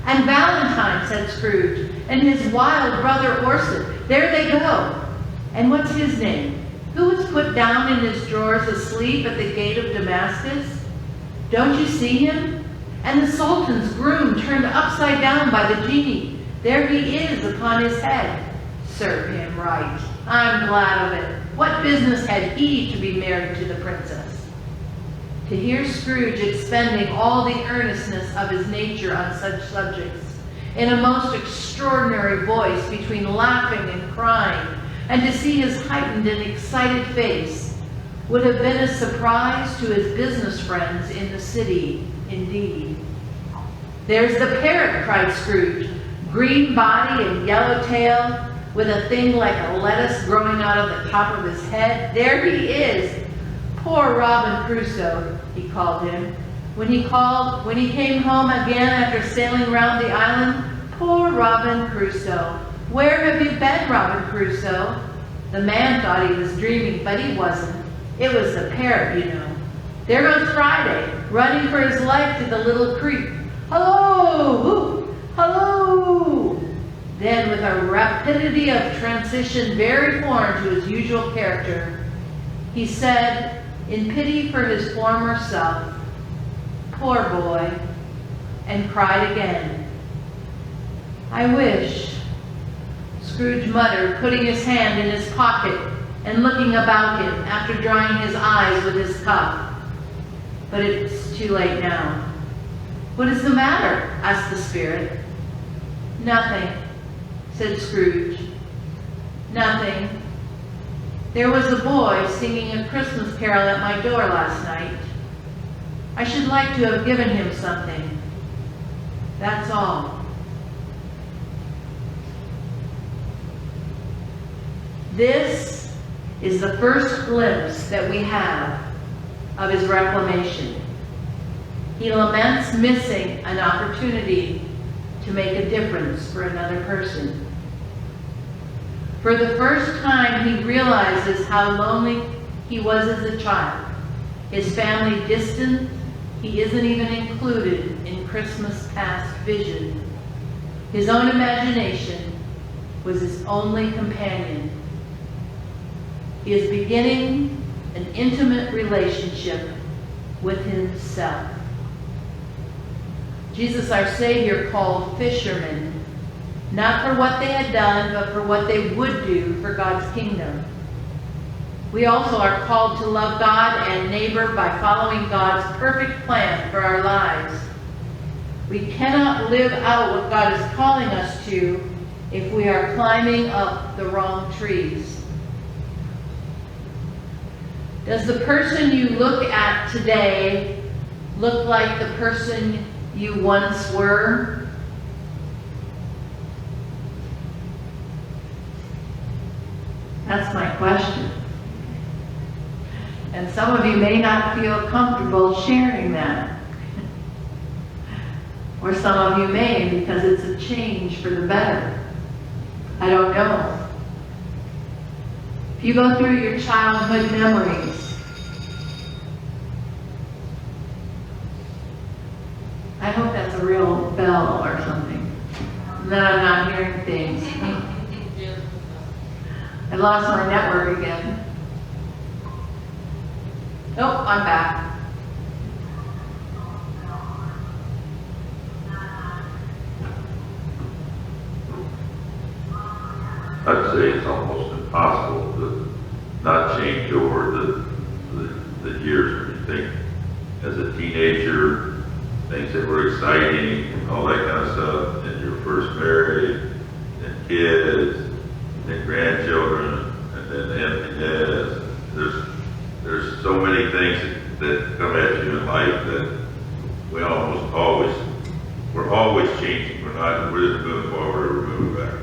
And Valentine," said Scrooge, "and his wild brother Orson, there they go. And what's his name? Who was put down in his drawers asleep at the gate of Damascus? Don't you see him? And the Sultan's groom turned upside down by the genie. There he is upon his head. Serve him right. I'm glad of it. What business had he to be married to the princess?" To hear Scrooge expending all the earnestness of his nature on such subjects, in a most extraordinary voice between laughing and crying, and to see his heightened and excited face, would have been a surprise to his business friends in the city, indeed. "There's the parrot," cried Scrooge, "green body and yellow tail, with a thing like a lettuce growing out of the top of his head. There he is. Poor Robin Crusoe," he called him. When he came home again after sailing round the island, "Poor Robin Crusoe. Where have you been, Robin Crusoe?" The man thought he was dreaming, but he wasn't. It was the parrot, you know. "There goes Friday, running for his life to the little creek. Hello! Whoop! Hello!" Then, with a rapidity of transition very foreign to his usual character, he said, in pity for his former self, "Poor boy," and cried again. "I wish," Scrooge muttered, putting his hand in his pocket and looking about him after drying his eyes with his cuff. "But it's too late now." "What is the matter?" asked the Spirit. "Nothing," said Scrooge. "Nothing. There was a boy singing a Christmas carol at my door last night. I should like to have given him something. That's all." This is the first glimpse that we have of his reclamation. He laments missing an opportunity to make a difference for another person. For the first time, he realizes how lonely he was as a child. His family distant, he isn't even included in Christmas past vision. His own imagination was his only companion. He is beginning an intimate relationship with himself. Jesus, our Savior, called fishermen, not for what they had done, but for what they would do for God's kingdom. We also are called to love God and neighbor by following God's perfect plan for our lives. We cannot live out what God is calling us to if we are climbing up the wrong trees. Does the person you look at today look like the person you once were? That's my question. And some of you may not feel comfortable sharing that. Or some of you may, because it's a change for the better. I don't know. If you go through your childhood memories, I hope that's a real bell or something. Then I'm not hearing things. I lost my network again. Nope, I'm back. I'd say it's almost impossible to not change over the years when you think as a teenager things that were exciting, and all that kind of stuff, and your first marriage, and kids, and grandchildren, and then empty nest. There's so many things that come at you in life that we're always changing. We're just moving forward or moving back.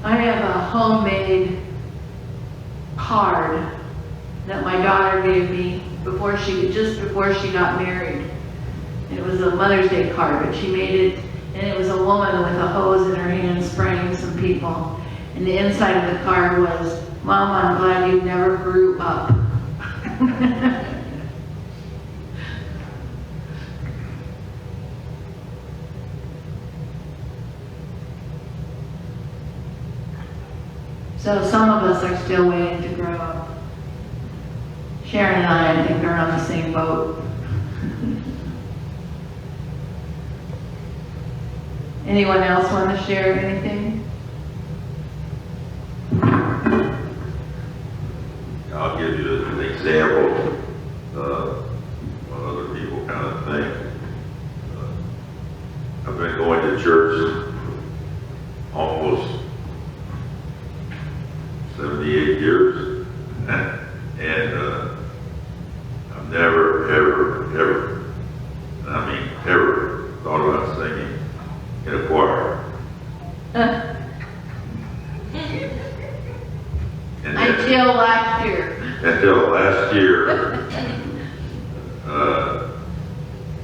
I have a homemade card that my daughter gave me just before she got married. It was a Mother's Day card, but she made it, and it was a woman with a hose in her hand spraying some people. And the inside of the card was, "Mom, I'm glad you never grew up." So some of us are still waiting to grow up. Sharon and I think, are on the same boat. Anyone else want to share anything? I'll give you an example of what other people kind of think. I've been going to church almost 78 years, and I've never, ever, ever thought about singing in a choir. Until last year. Until last year,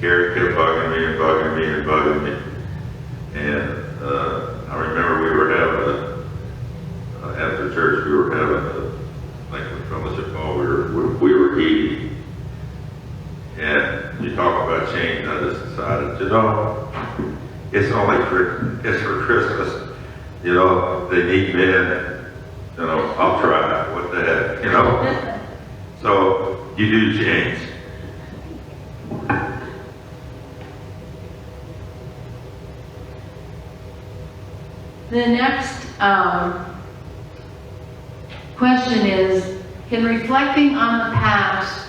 Gary kept bugging me and bugging me and bugging me. And I remember we were having after church, we were having like the fellowship hall, we were eating. And you talk about change, I just decided, it's for Christmas. They need men. I'll try. What the heck, So you do change. The next question is, can reflecting on the past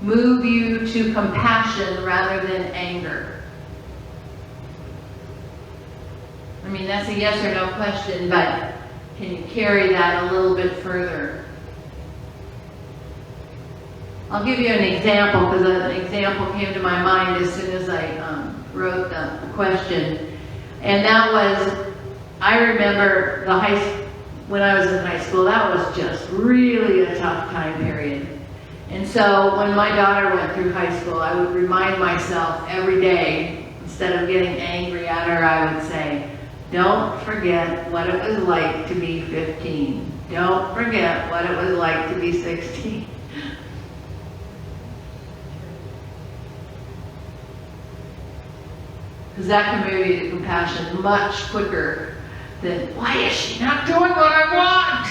move you to compassion rather than anger? I mean, that's a yes or no question, but can you carry that a little bit further? I'll give you an example, because an example came to my mind as soon as I wrote the question. And that was, I remember when I was in high school, that was just really a tough time period. And so when my daughter went through high school, I would remind myself every day, instead of getting angry at her, I would say, don't forget what it was like to be 15. Don't forget what it was like to be 16. Because that can move you to compassion much quicker than, why is she not doing what I want?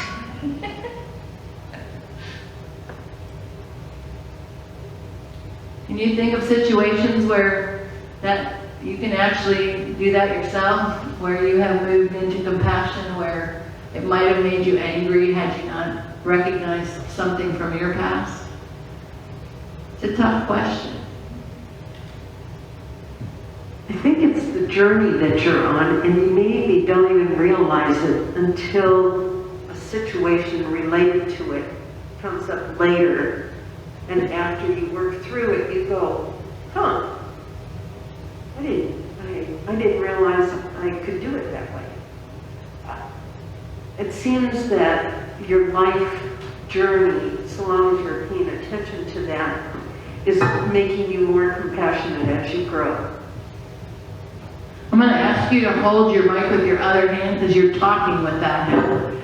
Can you think of situations where that you can actually do that yourself, where you have moved into compassion, where it might have made you angry had you not recognized something from your past? It's a tough question. I think it's the journey that you're on, and you maybe don't even realize it until a situation related to it comes up later. And after you work through it, you go, huh, I didn't realize I could do it that way. It seems that your life journey, so long as you're paying attention to that, is making you more compassionate as you grow. I'm going to ask you to hold your mic with your other hand because you're talking with that hand.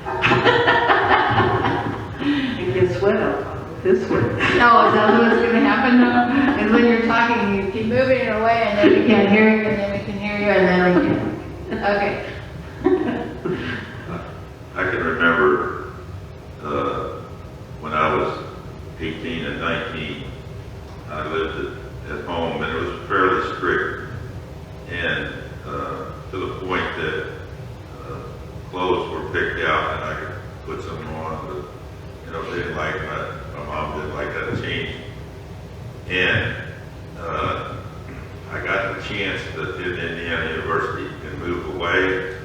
And guess what? I'll talk with this one. Oh, is that what's going to happen now? Because when you're talking, you keep moving it away, and then we can't hear you, and then we can hear you, and then we can. Okay. I can remember when I was 18 and 19, I lived at home, and it was fairly strict. And to the point that clothes were picked out and I could put some on, but they didn't like my mom didn't like that change. chance to attend Indiana University and move away.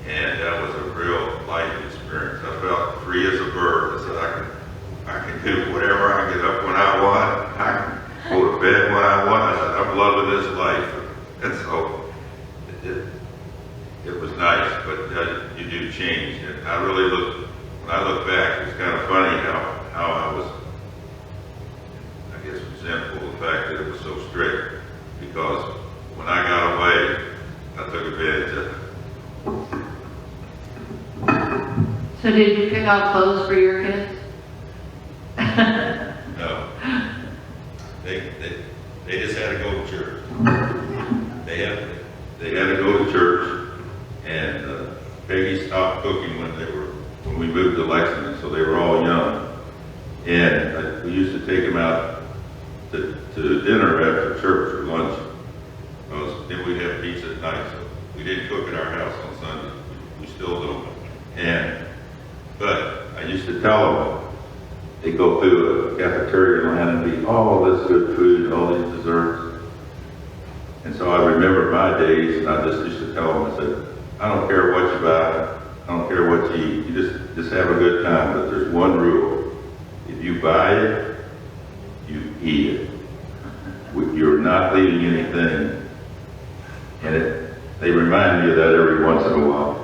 And that was a real life experience. I felt free as a bird. I said, I can do whatever. I can get up when I want. I can go to bed when I want. I said, I'm loving this life. And so it was nice, but you do change. And I really when I look back, it's kind of funny how I was, I guess, resentful of the fact that it was so strict. Because when I got away, I took advantage of it. So did you pick out clothes for your kids? No. They just had to go to church. They had to go to church, and Peggy stopped cooking when we moved to Lexington, so they were all young. And we used to take them out to dinner after church or lunch, because then we'd have pizza at night. So we didn't cook at our house on Sunday. We still don't. But I used to tell them, they go through a cafeteria line and be all this good food and all these desserts. And so I remember my days, and I just used to tell them, I said, I don't care what you buy, I don't care what you eat, you just have a good time. But there's one rule: if you buy it, you eat it. You're not leaving anything. And they remind me of that every once in a while.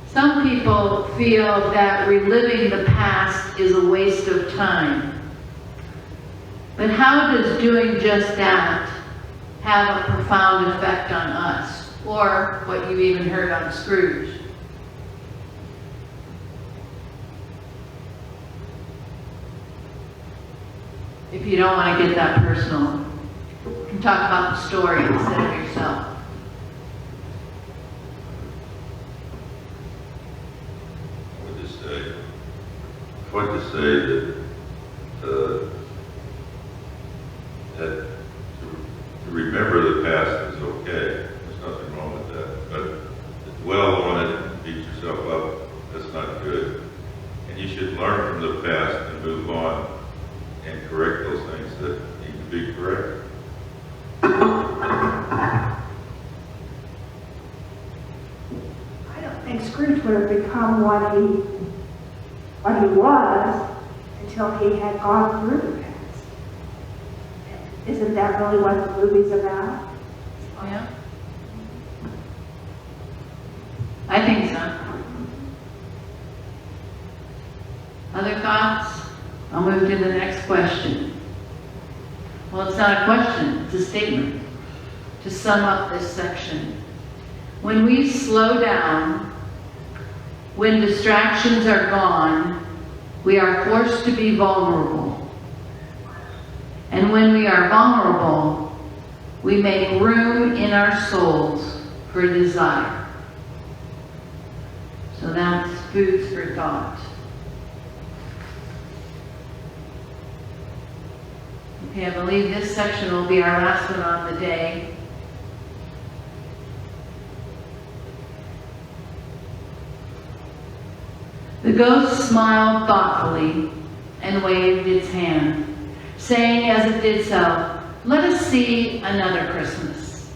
Some people feel that reliving the past is a waste of time. But how does doing just that have a profound effect on us? Or what you even heard on Scrooge? If you don't want to get that personal, you can talk about the story instead of yourself. I would just say that to remember the past is okay. There's nothing wrong with that. But to dwell on it and beat yourself up, that's not good. And you should learn from the past and move on and correct those things that need to be corrected. I don't think Scrooge would have become what he was until he had gone through the past. Isn't that really what the movie's about? Yeah. I think so. Other thoughts? I'll move to the next question. Well, it's not a question, it's a statement. To sum up this section. When we slow down, when distractions are gone, we are forced to be vulnerable. And when we are vulnerable, we make room in our souls for desire. So that's food for thought. Okay, I believe this section will be our last one on the day. The ghost smiled thoughtfully and waved its hand, saying as it did so, "Let us see another Christmas."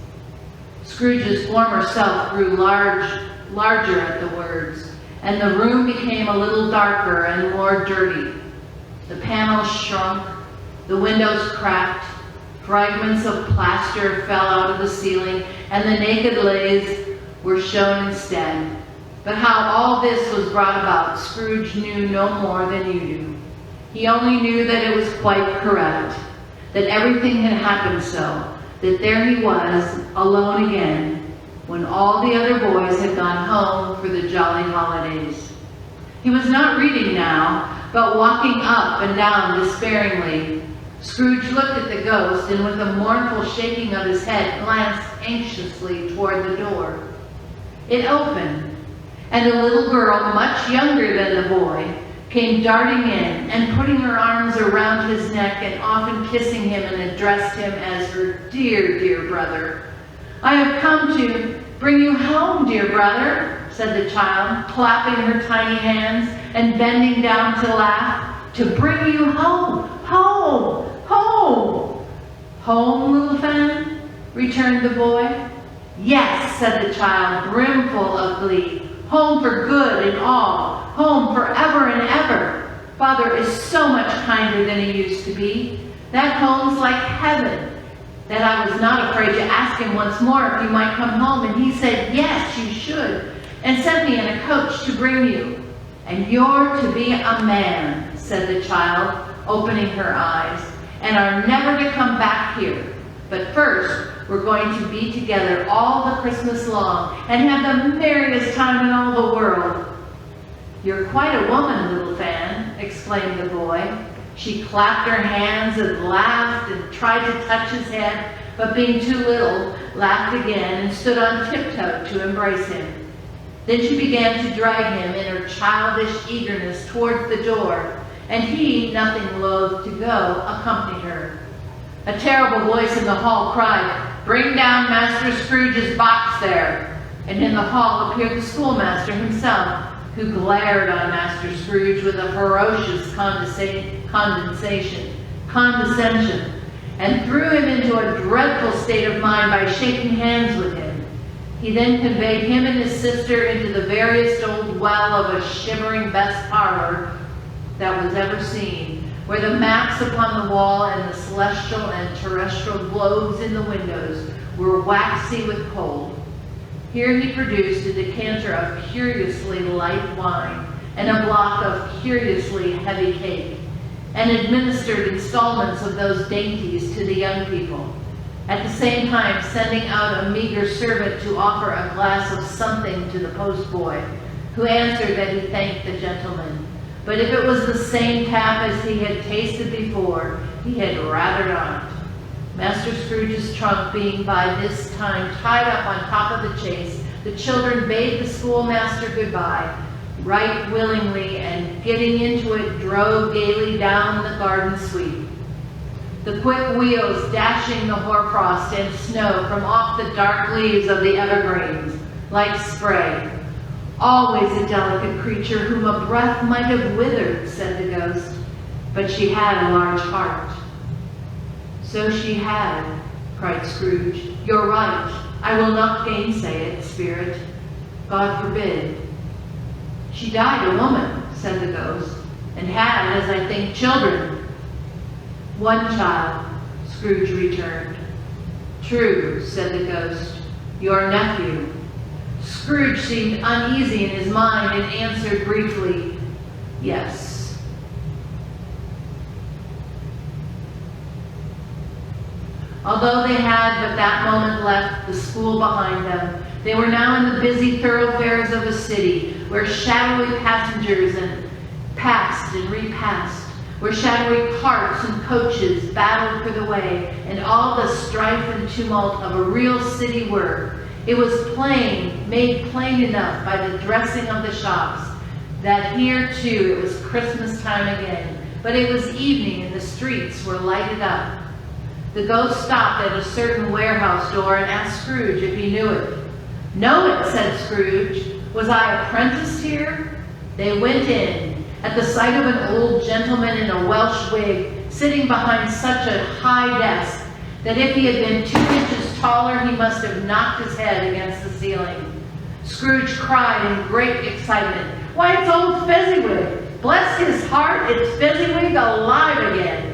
Scrooge's former self grew larger at the words, and the room became a little darker and more dirty. The panels shrunk, the windows cracked, fragments of plaster fell out of the ceiling, and the naked legs were shown instead. But how all this was brought about, Scrooge knew no more than you do. He only knew that it was quite correct, that everything had happened so, that there he was, alone again, when all the other boys had gone home for the jolly holidays. He was not reading now, but walking up and down despairingly. Scrooge looked at the ghost and with a mournful shaking of his head glanced anxiously toward the door. It opened, and a little girl, much younger than the boy, came darting in and putting her arms around his neck and often kissing him and addressed him as her dear, dear brother. "I have come to bring you home, dear brother," said the child, clapping her tiny hands and bending down to laugh. "To bring you home, home, home." "Home, little Fan?" returned the boy. "Yes," said the child, brimful of glee. "Home for good and all. Home forever and ever. Father is so much kinder than he used to be. That home's like heaven. That I was not afraid to ask him once more if you might come home, and he said, yes, you should, and sent me in a coach to bring you. And you're to be a man," said the child, opening her eyes, "and are never to come back here. But first, we're going to be together all the Christmas long and have the merriest time in all the world." "You're quite a woman, little Fan," exclaimed the boy. She clapped her hands and laughed and tried to touch his head, but being too little, laughed again and stood on tiptoe to embrace him. Then she began to drag him in her childish eagerness towards the door, and he, nothing loath to go, accompanied her. A terrible voice in the hall cried, "Bring down Master Scrooge's box there!" And in the hall appeared the schoolmaster himself, who glared on Master Scrooge with a ferocious condescension, and threw him into a dreadful state of mind by shaking hands with him. He then conveyed him and his sister into the veriest old well of a shivering best parlor that was ever seen, where the maps upon the wall and the celestial and terrestrial globes in the windows were waxy with cold. Here he produced a decanter of curiously light wine and a block of curiously heavy cake, and administered installments of those dainties to the young people, at the same time sending out a meager servant to offer a glass of something to the postboy, who answered that he thanked the gentleman, but if it was the same tap as he had tasted before, he had rather not. Master Scrooge's trunk being by this time tied up on top of the chaise, the children bade the schoolmaster goodbye, right willingly, and getting into it, drove gaily down the garden sweep. The quick wheels dashing the hoarfrost and snow from off the dark leaves of the evergreens like spray. "Always a delicate creature whom a breath might have withered," said the ghost, "but she had a large heart." "So she had," cried Scrooge. "You're right. I will not gainsay it, spirit. God forbid." "She died a woman," said the ghost, "and had, as I think, children." "One child," Scrooge returned. "True," said the ghost. "Your nephew." Scrooge seemed uneasy in his mind and answered briefly, "Yes." Although they had but that moment left the school behind them, they were now in the busy thoroughfares of a city, where shadowy passengers passed and repassed, where shadowy carts and coaches battled for the way, and all the strife and tumult of a real city work. It was made plain enough by the dressing of the shops, that here too it was Christmas time again, but it was evening and the streets were lighted up. The ghost stopped at a certain warehouse door and asked Scrooge if he knew it. "Know it," said Scrooge. "Was I apprenticed here?" They went in, at the sight of an old gentleman in a Welsh wig, sitting behind such a high desk that if he had been 2 inches taller, he must have knocked his head against the ceiling. Scrooge cried in great excitement, "Why, it's old Fezziwig! Bless his heart, it's Fezziwig alive again!"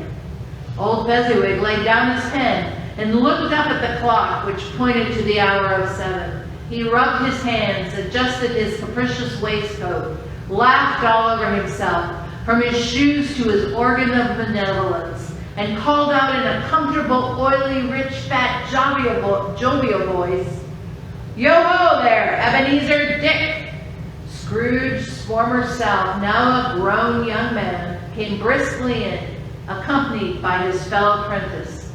Old Fezziwig laid down his pen and looked up at the clock, which pointed to the hour of 7. He rubbed his hands, adjusted his capricious waistcoat, laughed all over himself, from his shoes to his organ of benevolence, and called out in a comfortable, oily, rich, fat, jovial voice, "Yo-ho there, Ebenezer Dick!" Scrooge's former self, now a grown young man, came briskly in, accompanied by his fellow apprentice.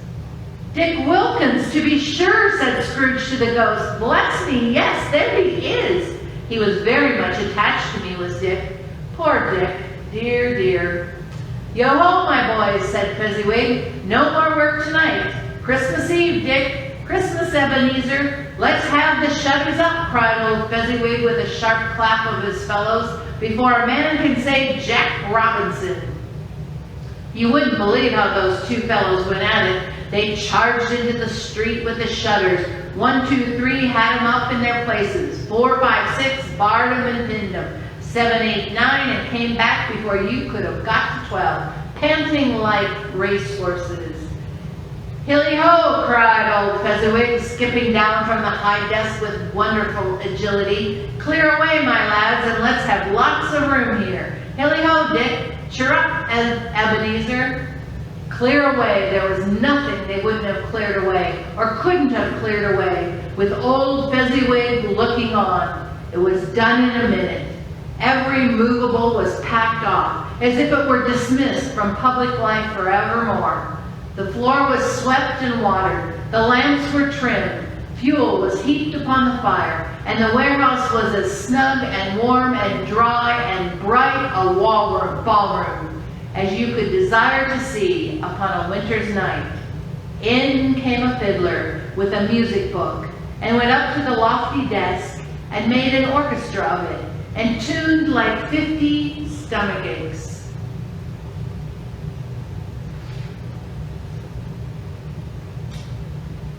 "Dick Wilkins, to be sure," said Scrooge to the ghost. "Bless me, yes, there he is. He was very much attached to me, was Dick. Poor Dick, dear, dear." "Yo-ho, my boys," said Fezziwig. "No more work tonight. Christmas Eve, Dick. "Christmas, Ebenezer, let's have the shutters up," cried old Fezziwig with a sharp clap of his fellows, "before a man can say Jack Robinson." You wouldn't believe how those two fellows went at it. They charged into the street with the shutters. 1, 2, 3 had them up in their places. 4, 5, 6 barred them and pinned them. 7, 8, 9 and came back before you could have got to 12, panting like racehorses. "Hilly-ho!" cried old Fezziwig, skipping down from the high desk with wonderful agility. "Clear away, my lads, and let's have lots of room here. Hilly-ho, Dick! Cheer up, Ebenezer!" Clear away. There was nothing they wouldn't have cleared away, or couldn't have cleared away, with old Fezziwig looking on. It was done in a minute. Every movable was packed off, as if it were dismissed from public life forevermore. The floor was swept and watered. The lamps were trimmed. Fuel was heaped upon the fire, and the warehouse was as snug and warm and dry and bright a ballroom as you could desire to see upon a winter's night. In came a fiddler with a music book, and went up to the lofty desk and made an orchestra of it, and tuned like 50 stomach aches.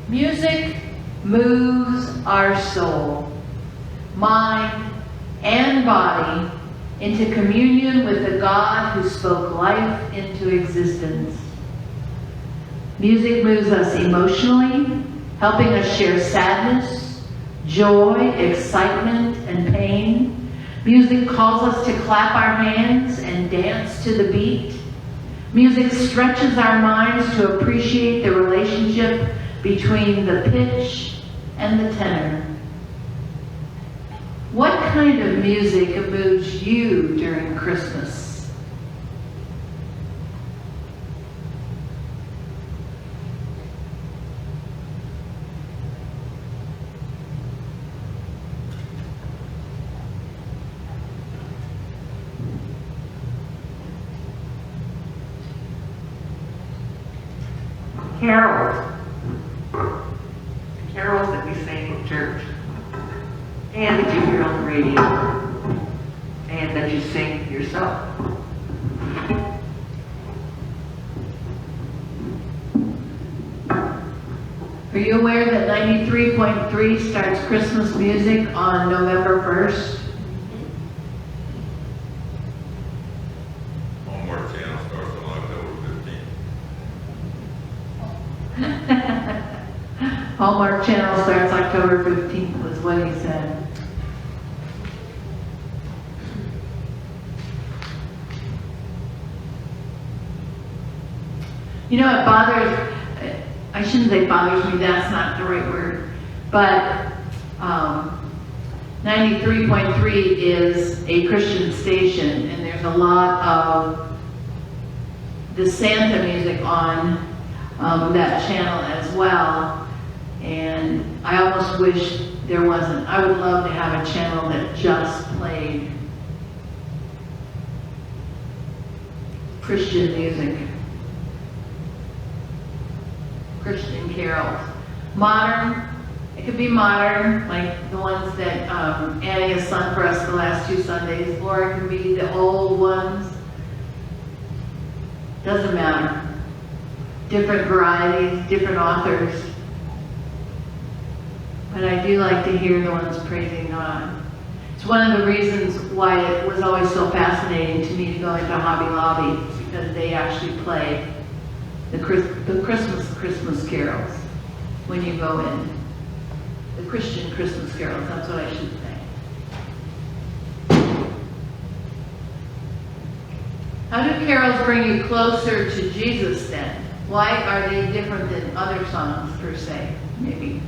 Music moves our soul, mind, and body into communion with the God who spoke life into existence. Music moves us emotionally, helping us share sadness, joy, excitement, and pain. Music calls us to clap our hands and dance to the beat. Music stretches our minds to appreciate the relationship between the pitch and the tenor. What kind of music moves you during Christmas? Carols. Carols that we sang in church, and that you hear on the radio, and that you sing yourself. Are you aware that 93.3 starts Christmas music on November 1st? Homework channel starts on October 15th. Hallmark Channel starts October 15th, was what he said. You know, it bothers, I shouldn't say bothers me, that's not the right word, but 93.3 is a Christian station, and there's a lot of the Santa music on that channel as well. And I almost wish there wasn't. I would love to have a channel that just played Christian music, Christian carols. Modern, it could be modern, like the ones that Annie has sung for us the last 2 Sundays, or it could be the old ones. Doesn't matter. Different varieties, different authors. But I do like to hear the ones praising God. It's one of the reasons why it was always so fascinating to me to go into Hobby Lobby, because they actually play the Christmas carols when you go in. The Christian Christmas carols, that's what I should say. How do carols bring you closer to Jesus then? Why are they different than other songs per se, maybe?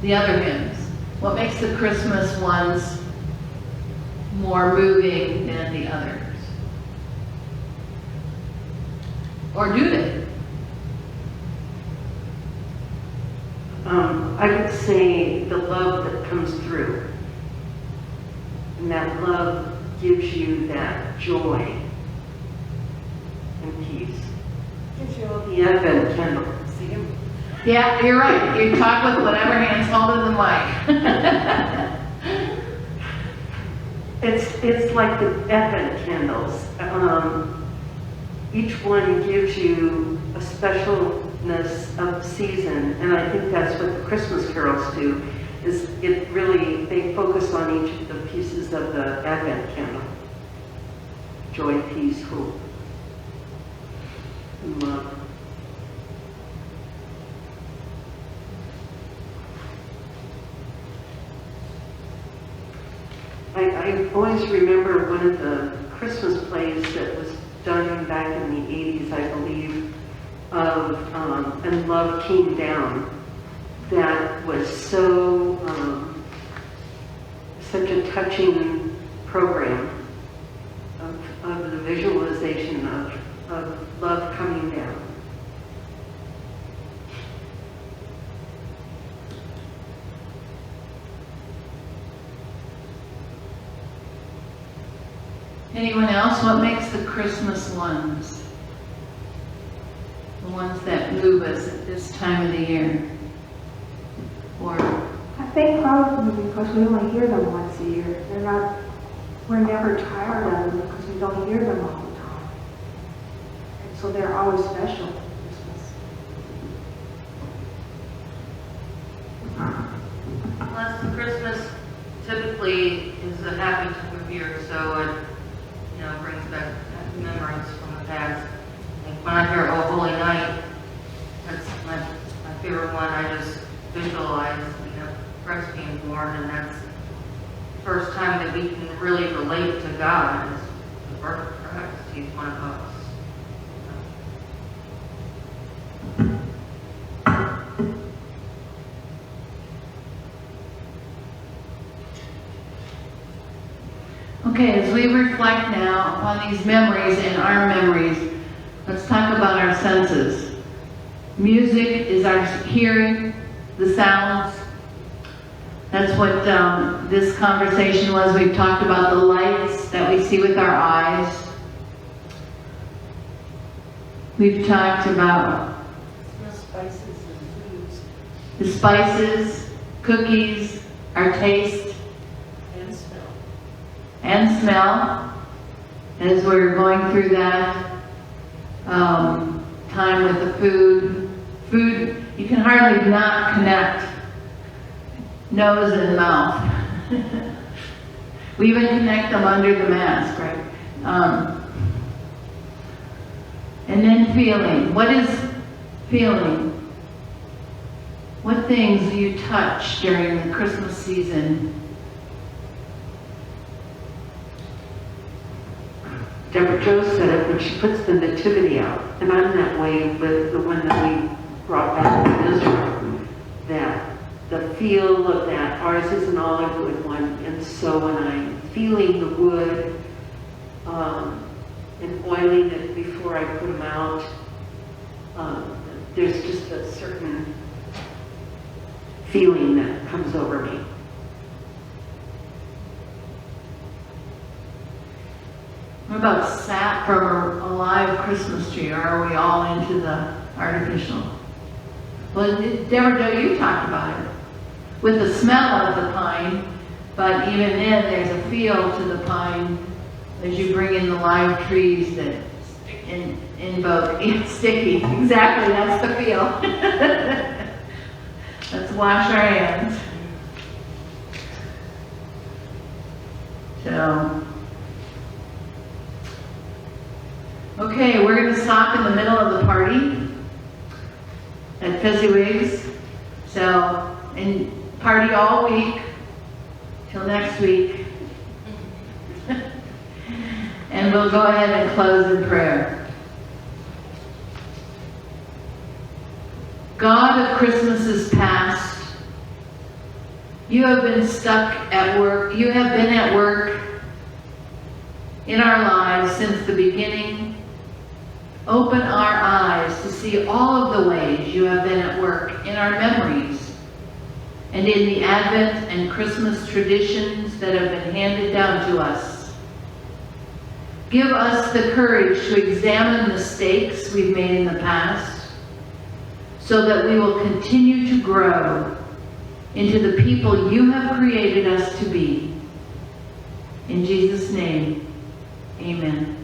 The other hymns. What makes the Christmas ones more moving than the others? Or do they? I would say the love that comes through. And that love gives you that joy and peace. Gives you all The Advent candle. see him. Yeah, you're right. You talk with whatever hand's holding the mic. It's like the Advent candles. Each one gives you a specialness of season, and I think that's what the Christmas carols do, is it really, they focus on each of the pieces of the Advent candle. Joy, peace, hope, and love. I always remember one of the Christmas plays that was done back in the 80s, I believe, of And Love Came Down. That was so, such a touching program of the visualization of love coming down. Anyone else? What makes the Christmas ones? The ones that move us at this time of the year? Or I think probably because we only hear them once a year. We're never tired of them because we don't hear them all the time. And so they're always special at Christmas. Plus, Christmas typically is a happy time of year, so it, brings back memories from the past. Like when I hear "Oh Holy Night," that's my favorite one. I just visualize, Christ being born, and that's the first time that we can really relate to God, is the birth of Christ. He's one of us. okay, as we reflect now upon these memories and our memories, let's talk about our senses. Music is our hearing, the sounds. That's what this conversation was. We've talked about the lights that we see with our eyes. We've talked about Spices and foods the spices, cookies, our taste and smell. and smell. As we're going through that time with the food. Food, you can hardly not connect nose and mouth. We even connect them under the mask, right? And then feeling. What is feeling? What things do you touch during the Christmas season? Deborah Jo said it when she puts the nativity out, and I'm that way with the one that we brought back from Israel, that the feel of that, ours is an olive wood one, and so when I'm feeling the wood and oiling it before I put them out, there's just a certain feeling that comes over me. What about sap from a live Christmas tree, or are we all into the artificial? Well, Deborah Jo, you talked about it. With the smell of the pine, but even then there's a feel to the pine as you bring in the live trees that invoke, it's sticky, exactly, that's the feel. Let's wash our hands. So, okay, we're going to stop in the middle of the party at Fezziwigs. So, and party all week till next week. And we'll go ahead and close in prayer. God of Christmases past, you have been stuck at work. You have been at work in our lives since the beginning. Open our eyes to see all of the ways you have been at work in our memories and in the Advent and Christmas traditions that have been handed down to us. Give us the courage to examine mistakes we've made in the past so that we will continue to grow into the people you have created us to be. In Jesus' name, amen.